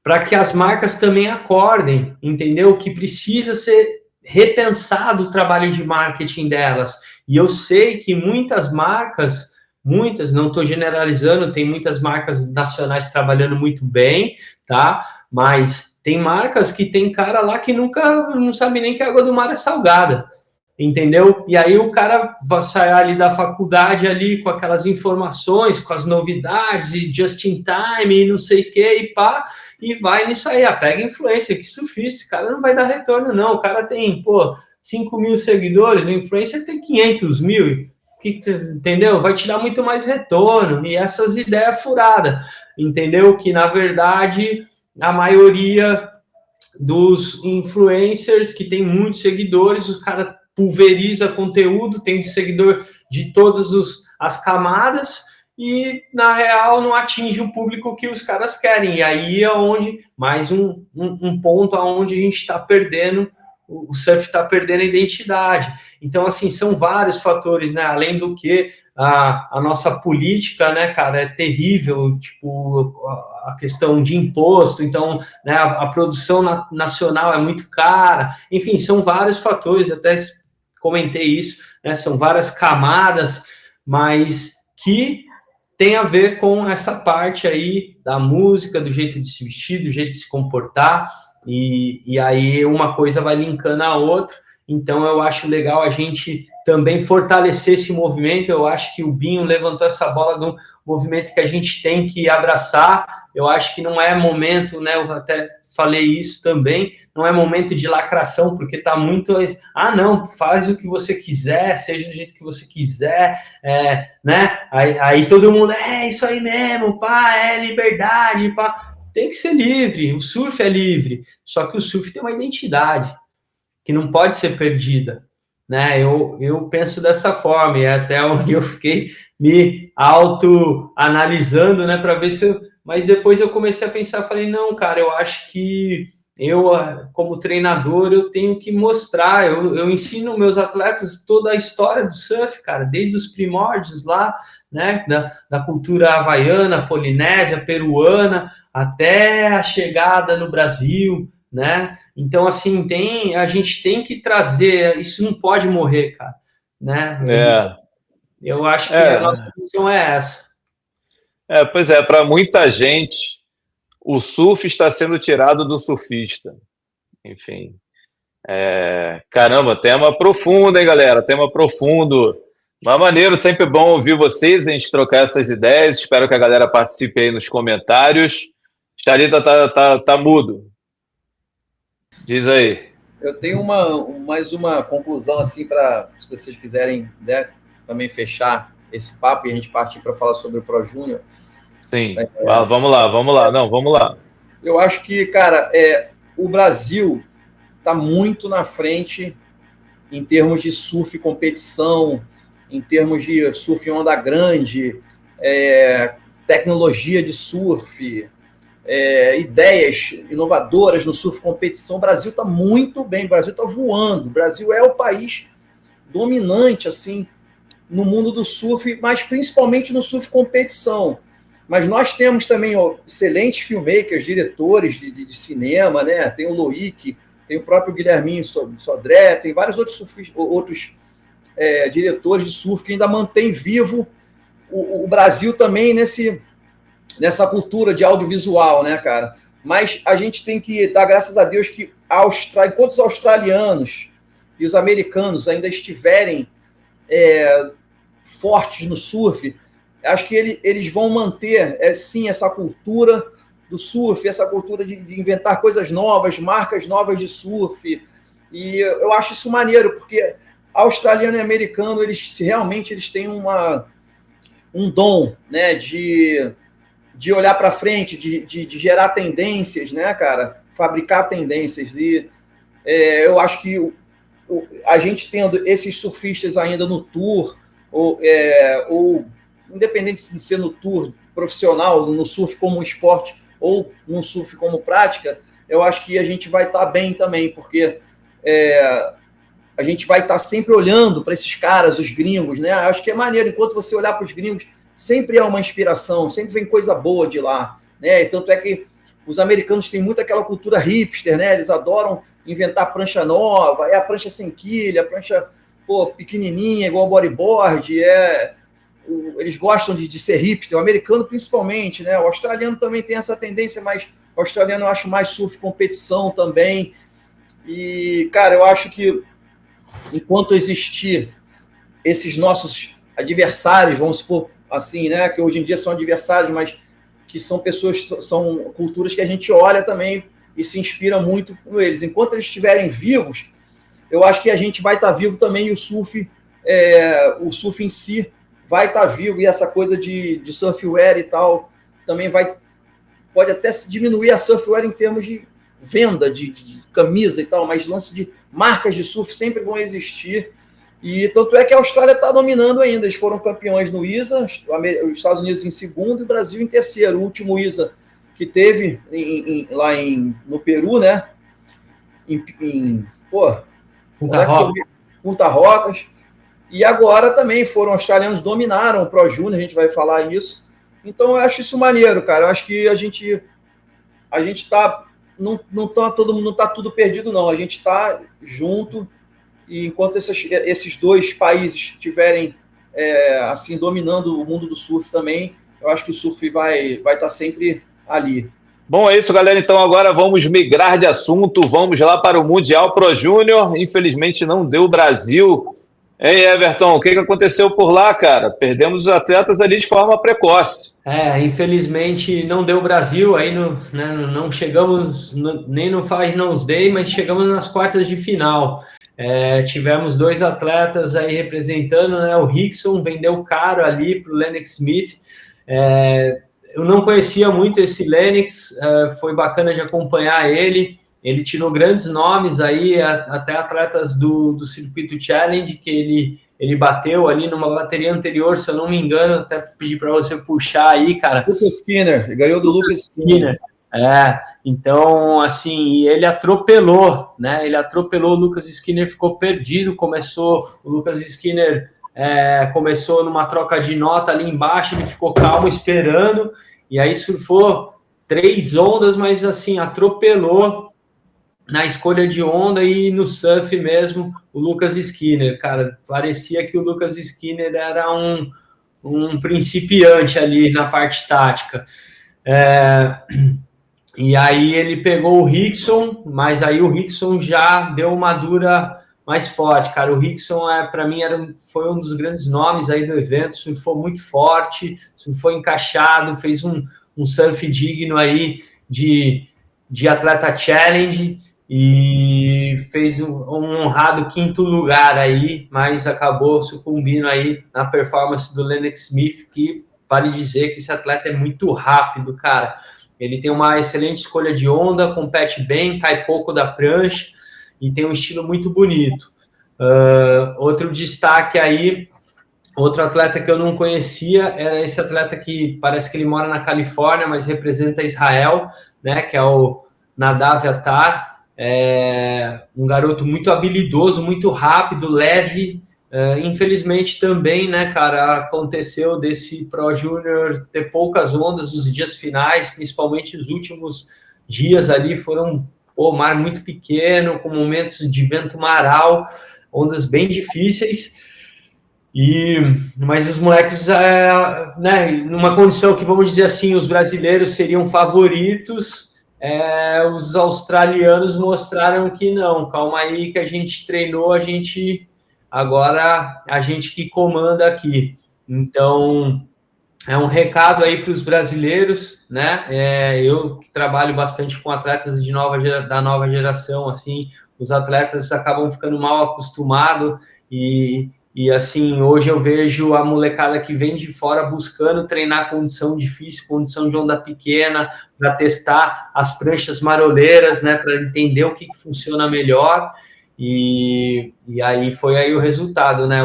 para que as marcas também acordem, entendeu? Que precisa ser repensado o trabalho de marketing delas. E eu sei que muitas marcas, não estou generalizando, tem muitas marcas nacionais trabalhando muito bem, tá? Mas tem marcas que tem cara lá que não sabe nem que a água do mar é salgada, entendeu? E aí o cara vai sair ali da faculdade ali com aquelas informações, com as novidades, e just in time, e não sei o que, e pá, e vai nisso aí, pega influencer, que surfista, esse cara não vai dar retorno não, o cara tem, 5 mil seguidores, o influencer tem 500 mil, entendeu? Vai te dar muito mais retorno, e essas ideias furadas, entendeu? Que, na verdade, a maioria dos influencers que tem muitos seguidores, os caras pulveriza conteúdo, tem seguidor de todas as camadas e, na real, não atinge o público que os caras querem. E aí é onde, mais um ponto onde a gente está perdendo, o surf está perdendo a identidade. Então, assim, são vários fatores, né? Além do que a nossa política, né, cara, é terrível, tipo, a questão de imposto, então, né, a produção nacional é muito cara, enfim, são vários fatores, até comentei isso, né, são várias camadas, mas que tem a ver com essa parte aí da música, do jeito de se vestir, do jeito de se comportar, e aí uma coisa vai linkando a outra. Então eu acho legal a gente também fortalecer esse movimento. Eu acho que o Binho levantou essa bola de um movimento que a gente tem que abraçar. Eu acho que não é momento, né? Eu até falei isso também, não é momento de lacração, porque tá muito... não, faz o que você quiser, seja do jeito que você quiser, né? Aí todo mundo, isso aí mesmo, pá, é liberdade, pá. Tem que ser livre, o surf é livre, só que o surf tem uma identidade que não pode ser perdida, né? Eu penso dessa forma, e é até onde eu fiquei me auto-analisando, né, para ver se eu... Mas depois eu comecei a pensar, falei, não, cara, eu acho que eu, como treinador, eu tenho que mostrar, eu ensino meus atletas toda a história do surf, cara, desde os primórdios lá, né, da cultura havaiana, polinésia, peruana, até a chegada no Brasil, né? Então, assim, a gente tem que trazer, isso não pode morrer, cara, né? Eu acho que a nossa missão é essa. Pois é, para muita gente, o surf está sendo tirado do surfista. Enfim. Caramba, tema profundo, hein, galera? Tema profundo. Mas maneiro, sempre bom ouvir vocês, a gente trocar essas ideias. Espero que a galera participe aí nos comentários. Charita tá mudo. Diz aí. Eu tenho mais uma conclusão, assim, para, se vocês quiserem, né, também fechar esse papo e a gente partir para falar sobre o Pro Júnior. Sim, vamos lá. Não, vamos lá. Eu acho que, cara, o Brasil está muito na frente em termos de surf competição, em termos de surf em onda grande, tecnologia de surf, ideias inovadoras no surf competição. O Brasil está muito bem, o Brasil está voando. O Brasil é o país dominante, assim, no mundo do surf, mas principalmente no surf competição. Mas nós temos também excelentes filmmakers, diretores de cinema, né? Tem o Loic, tem o próprio Guilherminho Sodré, tem vários outros diretores de surf que ainda mantém vivo o Brasil também nessa cultura de audiovisual, né, cara? Mas a gente tem que dar graças a Deus que enquanto os australianos e os americanos ainda estiverem fortes no surf, acho que eles vão manter, sim, essa cultura do surf, essa cultura de inventar coisas novas, marcas novas de surf. E eu acho isso maneiro, porque australiano e americano, realmente eles têm um dom, né, de de olhar para frente, de gerar tendências, né, cara? Fabricar tendências. E eu acho que a gente tendo esses surfistas ainda no tour, ou independente de ser no tour profissional, no surf como um esporte, ou no surf como prática, eu acho que a gente vai estar bem também, porque a gente vai estar sempre olhando para esses caras, os gringos, né? Acho que é maneiro, enquanto você olhar para os gringos, sempre é uma inspiração, sempre vem coisa boa de lá, né? E tanto é que os americanos têm muito aquela cultura hipster, né? Eles adoram inventar prancha nova, a prancha sem quilha, a prancha pequenininha, igual bodyboard, eles gostam de ser hipster, o americano principalmente, né? O australiano também tem essa tendência, mas o australiano eu acho mais surf competição também. E, cara, eu acho que enquanto existir esses nossos adversários, vamos supor assim, né? Que hoje em dia são adversários, mas que são pessoas, são culturas que a gente olha também e se inspira muito com eles. Enquanto eles estiverem vivos, eu acho que a gente vai estar vivo também, e o surf em si vai estar vivo, e essa coisa de surfwear e tal também pode até diminuir a surfwear em termos de venda de camisa e tal, mas lance de marcas de surf sempre vão existir, e tanto é que a Austrália está dominando ainda. Eles foram campeões no ISA, os Estados Unidos em segundo e o Brasil em terceiro. O último ISA que teve lá no Peru, né? Punta Rocas. E agora também foram australianos, dominaram o Pro Júnior, a gente vai falar isso. Então eu acho isso maneiro, cara. Eu acho que a gente tá, todo mundo não tá tudo perdido, não. A gente tá junto, e enquanto esses dois países estiverem assim dominando o mundo do surf também, eu acho que o surf vai estar sempre ali. Bom, é isso, galera. Então agora vamos migrar de assunto, vamos lá para o Mundial Pro Júnior. Infelizmente não deu Brasil. Hein, Everton, o que aconteceu por lá, cara? Perdemos os atletas ali de forma precoce. Infelizmente não deu Brasil, aí não chegamos nem no Finals Day, mas chegamos nas quartas de final. Tivemos 2 atletas aí representando, né? O Rickson vendeu caro ali para o Lennox Smith. Eu não conhecia muito esse Lennox, foi bacana de acompanhar ele. Ele tirou grandes nomes aí, até atletas do Circuito Challenge, que ele bateu ali numa bateria anterior, se eu não me engano, até pedi para você puxar aí, cara. Lucas Skinner, ganhou do Lucas Skinner. Então, assim, ele atropelou, né? Ele atropelou, o Lucas Skinner ficou perdido, o Lucas Skinner começou numa troca de nota ali embaixo, ele ficou calmo esperando, e aí surfou 3 ondas, mas assim, atropelou na escolha de onda e no surf mesmo, o Lucas Skinner, cara, parecia que o Lucas Skinner era um principiante ali na parte tática. E aí ele pegou o Rickson, mas aí o Rickson já deu uma dura mais forte, cara. O Rickson, para mim, foi um dos grandes nomes aí do evento, surfou muito forte, surfou encaixado, fez um surf digno aí de atleta challenge, e fez um honrado 5º lugar aí, mas acabou sucumbindo aí na performance do Lennox Smith, que vale dizer que esse atleta é muito rápido, cara. Ele tem uma excelente escolha de onda, compete bem, cai pouco da prancha e tem um estilo muito bonito. Outro destaque aí, outro atleta que eu não conhecia, era esse atleta que parece que ele mora na Califórnia, mas representa Israel, né, que é o Nadav Attar. Um garoto muito habilidoso, muito rápido, leve. Infelizmente também, né, cara, aconteceu desse Pro Júnior ter poucas ondas nos dias finais, principalmente os últimos dias ali foram mar muito pequeno, com momentos de vento maral, ondas bem difíceis. Mas os moleques, né, numa condição que, vamos dizer assim, os brasileiros seriam favoritos, os australianos mostraram que não, calma aí que a gente treinou, agora a gente que comanda aqui. Então, é um recado aí para os brasileiros, né? Eu que trabalho bastante com atletas da nova geração, assim, os atletas acabam ficando mal acostumados e E assim, hoje eu vejo a molecada que vem de fora buscando treinar condição difícil, condição de onda pequena, para testar as pranchas maroleiras, né, para entender o que funciona melhor. E aí foi aí o resultado, né?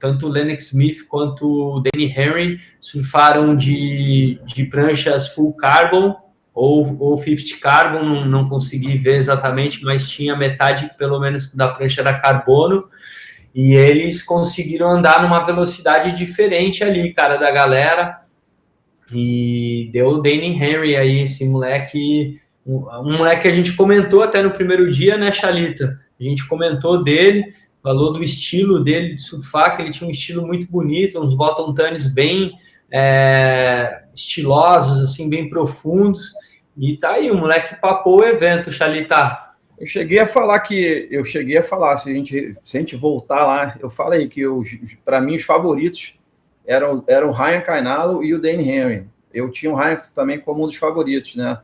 Tanto o Lennox Smith quanto o Danny Henry surfaram de pranchas full carbon ou 50 carbon, não consegui ver exatamente, mas tinha metade pelo menos da prancha era carbono. E eles conseguiram andar numa velocidade diferente ali, cara, da galera. E deu o Danny Henry aí, esse moleque, um moleque que a gente comentou até no primeiro dia, né, Chalita? A gente comentou dele, falou do estilo dele de surfar, que ele tinha um estilo muito bonito, uns bottom turns bem estilosos, assim, bem profundos. E tá aí, o moleque papou o evento, Chalita. Eu cheguei a falar, se a gente voltar lá, eu falei que para mim os favoritos eram o Ryan Kainalo e o Danny Henry. Eu tinha o Ryan também como um dos favoritos, né?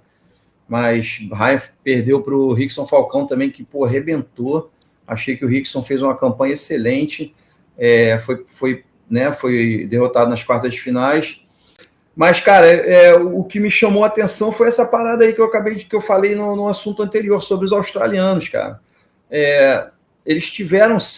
Mas o Ryan perdeu para o Rickson Falcão também, que, pô, arrebentou. Achei que o Rickson fez uma campanha excelente, foi derrotado nas quartas de finais. Mas, cara, o que me chamou a atenção foi essa parada aí que eu falei no assunto anterior, sobre os australianos, cara. Eles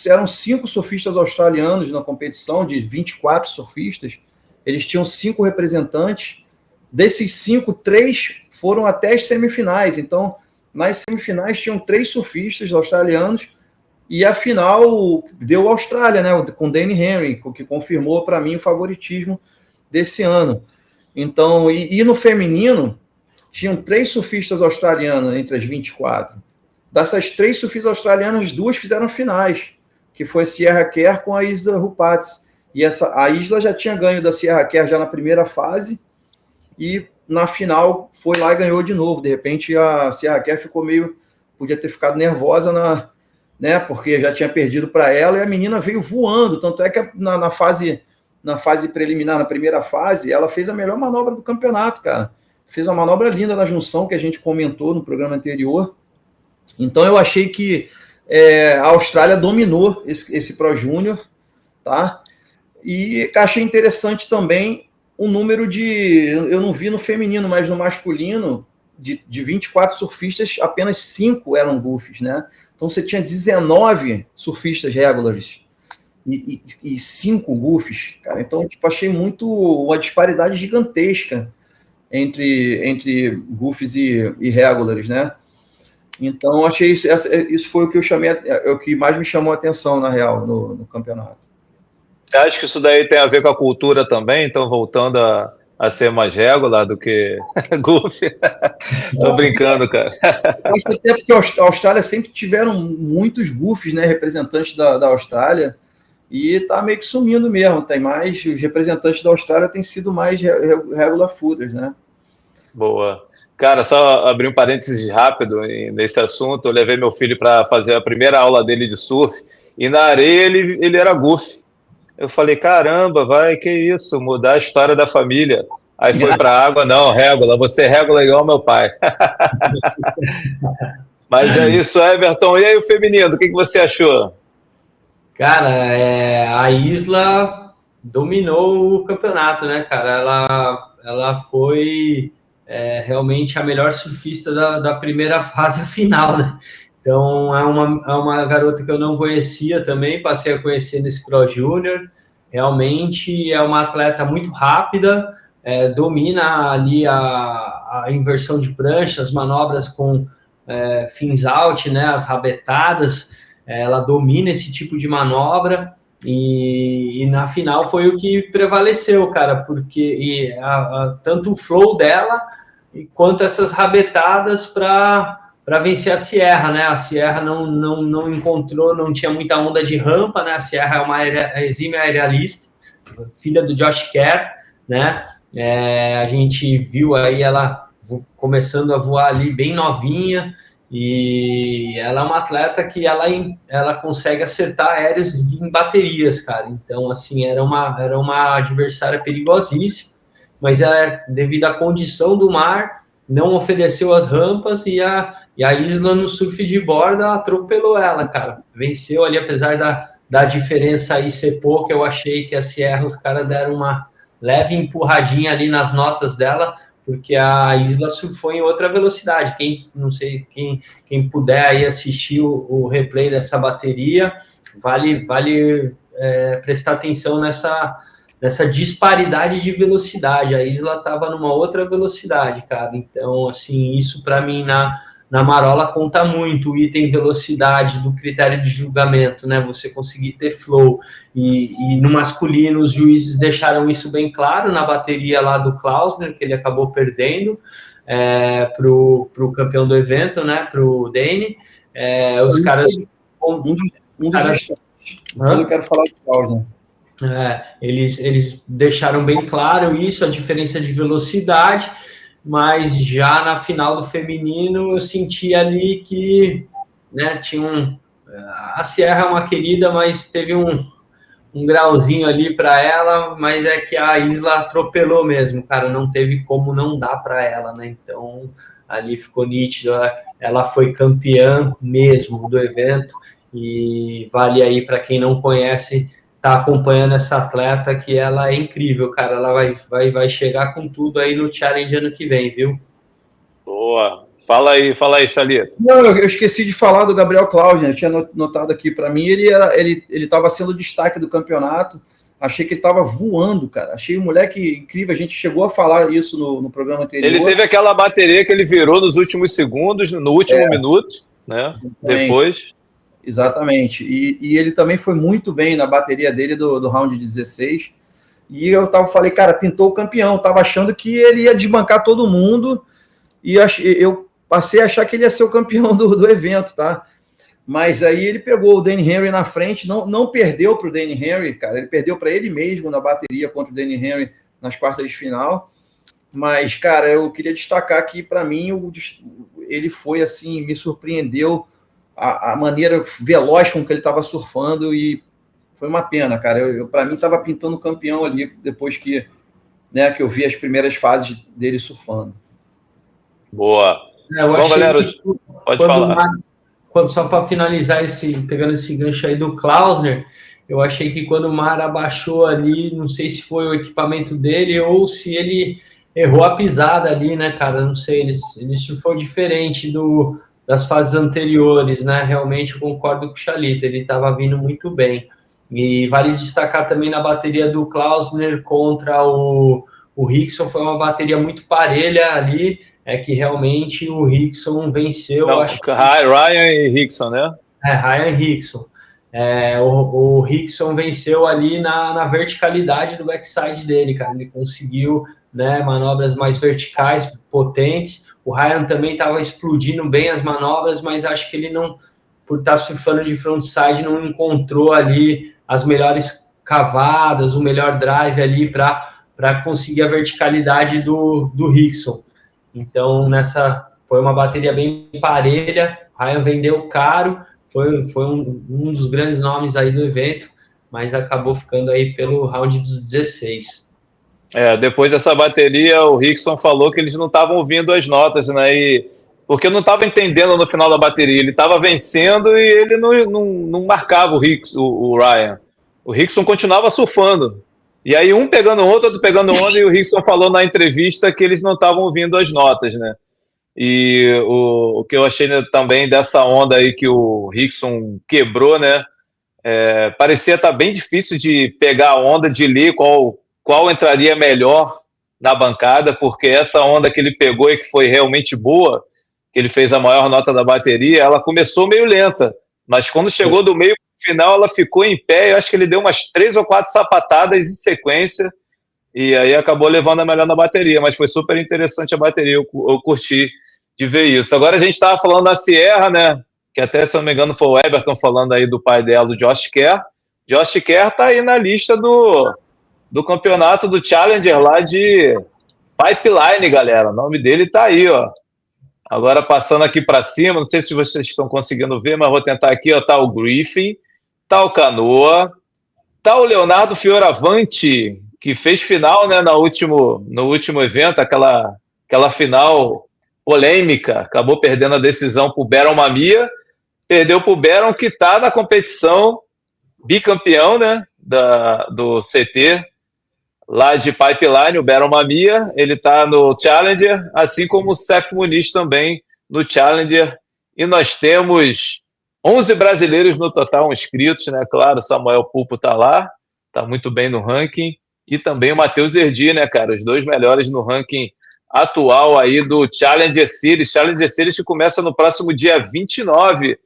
eram 5 surfistas australianos na competição, de 24 surfistas. Eles tinham 5 representantes. Desses 5, 3 foram até as semifinais. Então, nas semifinais tinham 3 surfistas australianos e a final deu a Austrália, né, com Danny Henry, que confirmou para mim o favoritismo desse ano. Então, e no feminino, tinham 3 surfistas australianas entre as 24. Dessas 3 surfistas australianas, 2 fizeram finais, que foi a Sierra Kerr com a Isla Rupats. E a Isla já tinha ganho da Sierra Kerr já na primeira fase, e na final foi lá e ganhou de novo. De repente, a Sierra Kerr podia ter ficado nervosa, né, porque já tinha perdido para ela, e a menina veio voando. Tanto é que na fase preliminar, na primeira fase, ela fez a melhor manobra do campeonato, cara. Fez uma manobra linda na junção, que a gente comentou no programa anterior. Então eu achei que a Austrália dominou esse Pro Júnior, tá? E achei interessante também o número eu não vi no feminino, mas no masculino, de 24 surfistas, apenas 5 eram goofs, né? Então você tinha 19 surfistas regulares e 5 goofs, cara. Então, tipo, achei uma disparidade gigantesca entre goofs e regulares, né? Então, achei isso foi o que o que mais me chamou a atenção, na real, no campeonato. Você acha que isso daí tem a ver com a cultura também? Então, voltando a ser mais regular do que goofy? Tô brincando, cara. Acho até porque a Austrália sempre tiveram muitos goofs, né, representantes da Austrália, e tá meio que sumindo mesmo. Os representantes da Austrália têm sido mais regular footers, né? Boa. Cara, só abrir um parênteses rápido nesse assunto. Eu levei meu filho para fazer a primeira aula dele de surf, e na areia ele era goofy. Eu falei, caramba, que isso, mudar a história da família. Aí foi para a água, não, régula, você régula igual meu pai. Mas é isso, Everton. E aí o feminino, o que você achou? Cara, a Isla dominou o campeonato, né, cara? Ela foi realmente a melhor surfista da primeira fase à final, né? Então, é uma garota que eu não conhecia também, passei a conhecer nesse Pro Júnior. Realmente é uma atleta muito rápida, domina ali a inversão de prancha, as manobras com fins out, né, as rabetadas. Ela domina esse tipo de manobra e na final foi o que prevaleceu, cara, porque tanto o flow dela quanto essas rabetadas para vencer a Sierra, né? A Sierra não encontrou, não tinha muita onda de rampa, né? A Sierra é uma exímia aerialista, filha do Josh Kerr, né? A gente viu aí ela começando a voar ali bem novinha, e ela é uma atleta que ela consegue acertar aéreos em baterias, cara. Então, assim, era uma adversária perigosíssima, mas devido à condição do mar, não ofereceu as rampas, e a Isla no surf de borda atropelou ela, cara. Venceu ali, apesar da diferença aí ser pouca, eu achei que a Sierra, os caras deram uma leve empurradinha ali nas notas dela, porque a Isla surfou em outra velocidade. Quem puder aí assistir o replay dessa bateria, vale prestar atenção nessa disparidade de velocidade. A Isla estava numa outra velocidade, cara. Então, assim, isso para mim na marola conta muito, o item velocidade do critério de julgamento, né? Você conseguir ter flow. E no masculino, os juízes deixaram isso bem claro na bateria lá do Klausner, que ele acabou perdendo pro campeão do evento, né? Pro Dane. Os caras... Eu quero falar do Klausner. Eles deixaram bem claro isso, a diferença de velocidade, mas já na final do feminino eu senti ali que, né, tinha a Sierra é uma querida, mas teve um grauzinho ali para ela, mas é que a Isla atropelou mesmo, cara, não teve como não dar para ela, né? Então ali ficou nítido, ela foi campeã mesmo do evento, e vale aí para quem não conhece, tá acompanhando essa atleta, que ela é incrível, cara. Ela vai chegar com tudo aí no Challenge ano que vem, viu? Boa. Fala aí, Chalito. Não, eu esqueci de falar do Gabriel Klausner. Eu tinha notado aqui, para mim, ele estava sendo destaque do campeonato. Achei que ele estava voando, cara. Achei um moleque incrível. A gente chegou a falar isso no programa anterior. Ele teve aquela bateria que ele virou nos últimos segundos, no último minuto, né? Depois... Exatamente, e ele também foi muito bem na bateria dele do round 16, e falei, cara, pintou o campeão, tava achando que ele ia desbancar todo mundo, e eu passei a achar que ele ia ser o campeão do evento, tá? Mas aí ele pegou o Danny Henry na frente, não perdeu para o Danny Henry, cara, ele perdeu para ele mesmo na bateria contra o Danny Henry nas quartas de final, mas, cara, eu queria destacar que, para mim, ele foi, assim, me surpreendeu a maneira veloz com que ele estava surfando, e foi uma pena, cara. Para mim, estava pintando o campeão ali, depois que eu vi as primeiras fases dele surfando. Boa. Bom, galera, pode falar. Só para finalizar, pegando esse gancho aí do Klausner, eu achei que quando o mar abaixou ali, não sei se foi o equipamento dele ou se ele errou a pisada ali, né, cara? Não sei, ele surfou diferente das fases anteriores, né? Realmente eu concordo com o Chalito, ele estava vindo muito bem. E vale destacar também na bateria do Klausner contra o Rickson, foi uma bateria muito parelha ali, que realmente o Rickson venceu. Não, acho que... Ryan e Rickson, né? Ryan e Rickson. O Rickson venceu ali na verticalidade do backside dele, cara. Ele conseguiu, né, manobras mais verticais, potentes. O Ryan também estava explodindo bem as manobras, mas acho que ele não, por estar surfando de frontside, não encontrou ali as melhores cavadas, o melhor drive ali para conseguir a verticalidade do Rickson. Então, foi uma bateria bem parelha, o Ryan vendeu caro, foi um dos grandes nomes aí do evento, mas acabou ficando aí pelo round dos 16. Depois dessa bateria, o Rickson falou que eles não estavam ouvindo as notas, né? Porque não estava entendendo no final da bateria. Ele estava vencendo e ele não marcava o Ryan. O Rickson continuava surfando. E aí um pegando o outro pegando onda, e o Rickson falou na entrevista que eles não estavam ouvindo as notas, né? E o que eu achei também dessa onda aí que o Rickson quebrou, né? Parecia estar bem difícil de pegar a onda, de ler qual entraria melhor na bancada, porque essa onda que ele pegou e que foi realmente boa, que ele fez a maior nota da bateria, ela começou meio lenta, mas quando chegou do meio pro final, ela ficou em pé. Eu acho que ele deu umas 3 ou 4 sapatadas em sequência, e aí acabou levando a melhor na bateria, mas foi super interessante a bateria, eu curti de ver isso. Agora a gente estava falando da Sierra, né, que até, se eu não me engano, foi o Everton falando aí do pai dela, do Josh Kerr. Josh Kerr tá aí na lista do campeonato do Challenger lá de Pipeline, galera. O nome dele tá aí, ó. Agora passando aqui para cima, não sei se vocês estão conseguindo ver, mas vou tentar aqui, ó. Tá o Griffin, tá o Canoa, tá o Leonardo Fioravanti, que fez final, né, no último evento, aquela final polêmica, acabou perdendo a decisão pro Baron Mamiya, perdeu pro Baron, que tá na competição bicampeão, né, do CT, lá de Pipeline, o Baron Mamiya, ele está no Challenger, assim como o Seth Muniz também no Challenger, e nós temos 11 brasileiros no total inscritos, né, claro, o Samuel Pulpo está lá, está muito bem no ranking, e também o Matheus Erdi, né, cara, os dois melhores no ranking atual aí do Challenger Series que começa no próximo dia 29,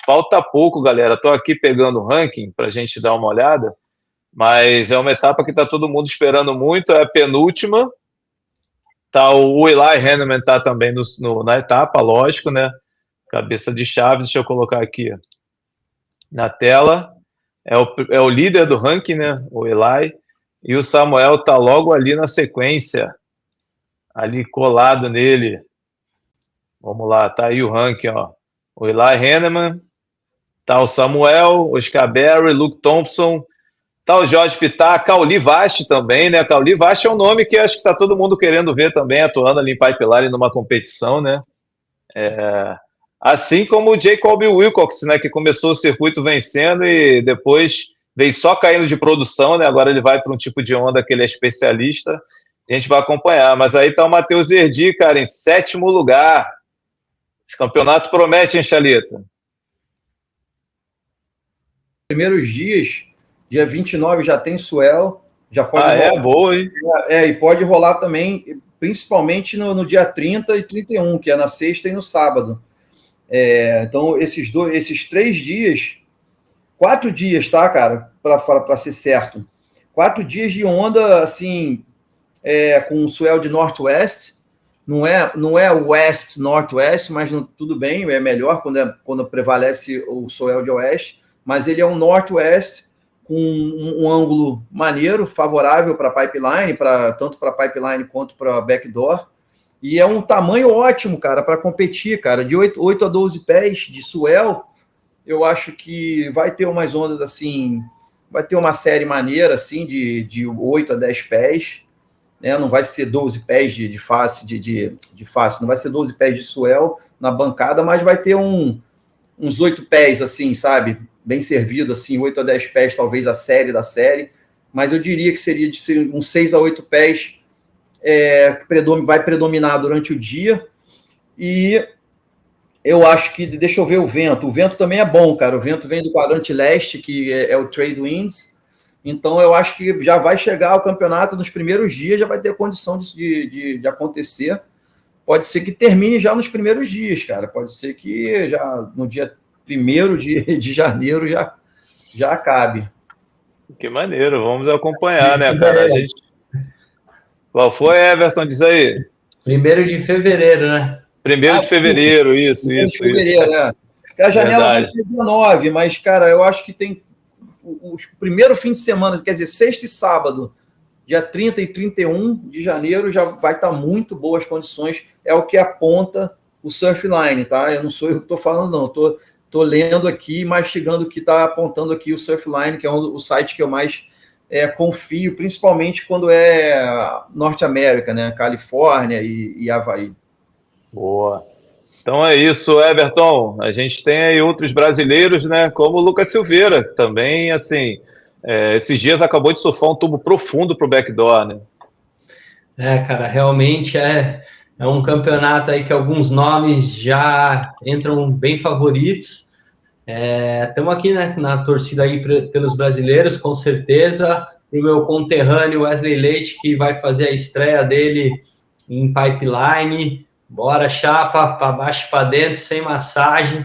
falta pouco, galera, estou aqui pegando o ranking para a gente dar uma olhada, mas é uma etapa que está todo mundo esperando muito, é a penúltima, tá, o Eli Henneman está também na etapa, lógico, né, cabeça de chave, deixa eu colocar aqui na tela, é o líder do ranking, né, o Eli, e o Samuel está logo ali na sequência, ali colado nele, vamos lá, tá aí o ranking, ó, o Eli Henneman, tá o Samuel, Oscar Berry, Luke Thompson, tá o Jorge Pittar, Cauli Vasti também, né? Cauli Vasti é um nome que acho que tá todo mundo querendo ver também, atuando ali em Pipeline numa competição, né? Assim como o Jacob Wilcox, né? Que começou o circuito vencendo e depois veio só caindo de produção, né? Agora ele vai para um tipo de onda que ele é especialista. A gente vai acompanhar. Mas aí tá o Matheus Erdi, cara, em 7º lugar. Esse campeonato promete, hein, Chalita? Primeiros dias, dia 29 já tem Suel, já pode rolar. Boa, hein? E pode rolar também, principalmente no dia 30 e 31, que é na sexta e no sábado. Então, esses 3 dias, 4 dias, tá, cara, para ser certo. 4 dias de onda, assim, com Suel de Northwest, não é West-Northwest, mas tudo bem, é melhor quando prevalece o Suel de Oeste, mas ele é um Northwest com um ângulo maneiro, favorável para Pipeline, tanto para Pipeline quanto para Backdoor, e é um tamanho ótimo, cara, para competir, cara, de 8 a 12 pés de Suel, eu acho que vai ter umas ondas assim, vai ter uma série maneira, assim, de 8 a 10 pés, né? Não vai ser 12 pés de face, de face, não vai ser 12 pés de Suel na bancada, mas vai ter uns 8 pés, assim, sabe? Bem servido, assim, 8 a 10 pés, talvez a série da série, mas eu diria que seria de ser uns 6 a 8 pés vai predominar durante o dia, e eu acho que, deixa eu ver o vento também é bom, cara, o vento vem do quadrante leste, que é o Trade Winds, então eu acho que já vai chegar o campeonato nos primeiros dias, já vai ter condição de acontecer, pode ser que termine já nos primeiros dias, cara, pode ser que já no dia 1º de janeiro já acabe. Que maneiro, vamos acompanhar, né, cara? Qual foi, Everton? Diz aí. 1º de fevereiro, né? 1º de fevereiro, isso. 1º de fevereiro, né? A janela vai ser 19, mas, cara, eu acho que tem o primeiro fim de semana, quer dizer, sexta e sábado, dia 30 e 31 de janeiro, já vai estar muito boas as condições, é o que aponta o Surfline, tá? Eu não sou eu que estou falando, não, estou lendo aqui, mastigando o que está apontando aqui o Surfline, que é o site que eu mais confio, principalmente quando é Norte América, né? Califórnia e Havaí. Boa. Então é isso, Everton. A gente tem aí outros brasileiros, né? Como o Lucas Silveira, que também, assim, esses dias acabou de surfar um tubo profundo para o backdoor, né? Cara, realmente é um campeonato aí que alguns nomes já entram bem favoritos. Estamos aqui, né, na torcida aí pelos brasileiros, com certeza. O meu conterrâneo Wesley Leite, que vai fazer a estreia dele em Pipeline. Bora, chapa, para baixo e para dentro, sem massagem.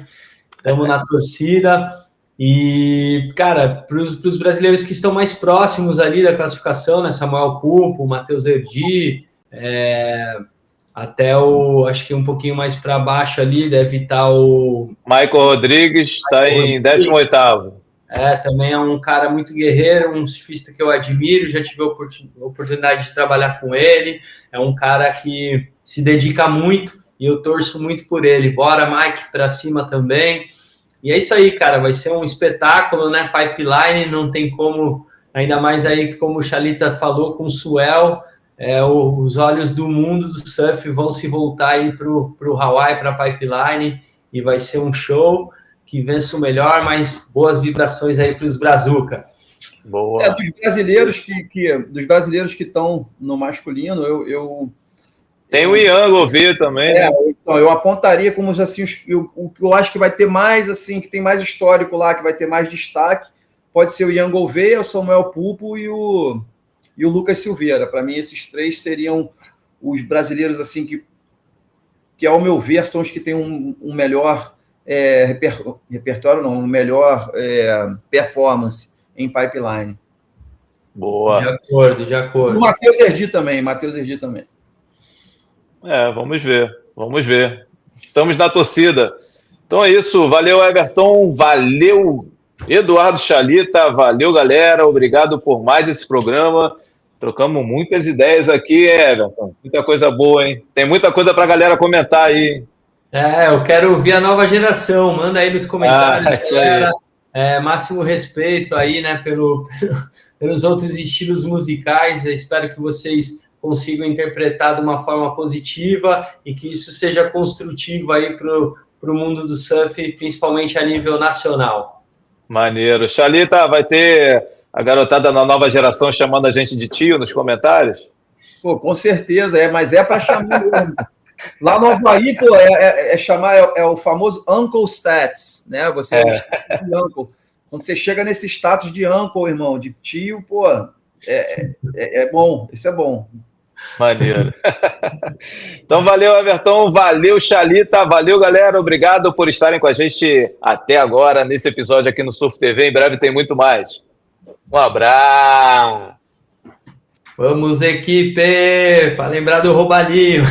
Estamos na torcida. E, cara, para os brasileiros que estão mais próximos ali da classificação, né, Samuel Pulpo, Matheus Erdi, até acho que um pouquinho mais para baixo ali deve estar o Michael Rodrigues, está em 18º. Também é um cara muito guerreiro, um surfista que eu admiro, já tive a oportunidade de trabalhar com ele, é um cara que se dedica muito e eu torço muito por ele. Bora, Mike, para cima também. E é isso aí, cara, vai ser um espetáculo, né? Pipeline, não tem como, ainda mais aí, como o Chalita falou, com o Suel, os olhos do mundo do surf vão se voltar aí para o Hawaii, para a Pipeline, e vai ser um show que vença o melhor, mas boas vibrações aí para os Brazuca. Boa. Dos brasileiros que estão no masculino, tem o Ian Gouveia também. Então, eu apontaria como assim, o que eu acho que vai ter mais, assim, que tem mais histórico lá, que vai ter mais destaque, pode ser o Ian Gouveia, o Samuel Pupo e o Lucas Silveira. Para mim, esses três seriam os brasileiros, assim, que ao meu ver, são os que têm um melhor repertório, não, um melhor performance em pipeline. Boa. De acordo. O Matheus Erdi também. Vamos ver. Estamos na torcida. Então é isso, valeu Everton, valeu Eduardo Chalita, valeu galera, obrigado por mais esse programa. Trocamos muitas ideias aqui, Everton. Muita coisa boa, hein? Tem muita coisa pra galera comentar aí. Eu quero ouvir a nova geração. Manda aí nos comentários, galera. Máximo respeito aí, né, pelos outros estilos musicais. Eu espero que vocês consigam interpretar de uma forma positiva e que isso seja construtivo aí para o mundo do surf, principalmente a nível nacional. Maneiro. Chalita, vai ter a garotada da nova geração chamando a gente de tio nos comentários? Pô, com certeza, mas é para chamar mesmo. Lá no Havaí, pô, chamar, o famoso Uncle Stats, né? Você é de uncle. Quando você chega nesse status de uncle, irmão, de tio, pô, é bom, isso é bom. Maneiro. Então, valeu, Everton, valeu, Chalita, valeu, galera, obrigado por estarem com a gente até agora nesse episódio aqui no Surf TV. Em breve tem muito mais. Um abraço. Vamos, equipe, para lembrar do roubalinho.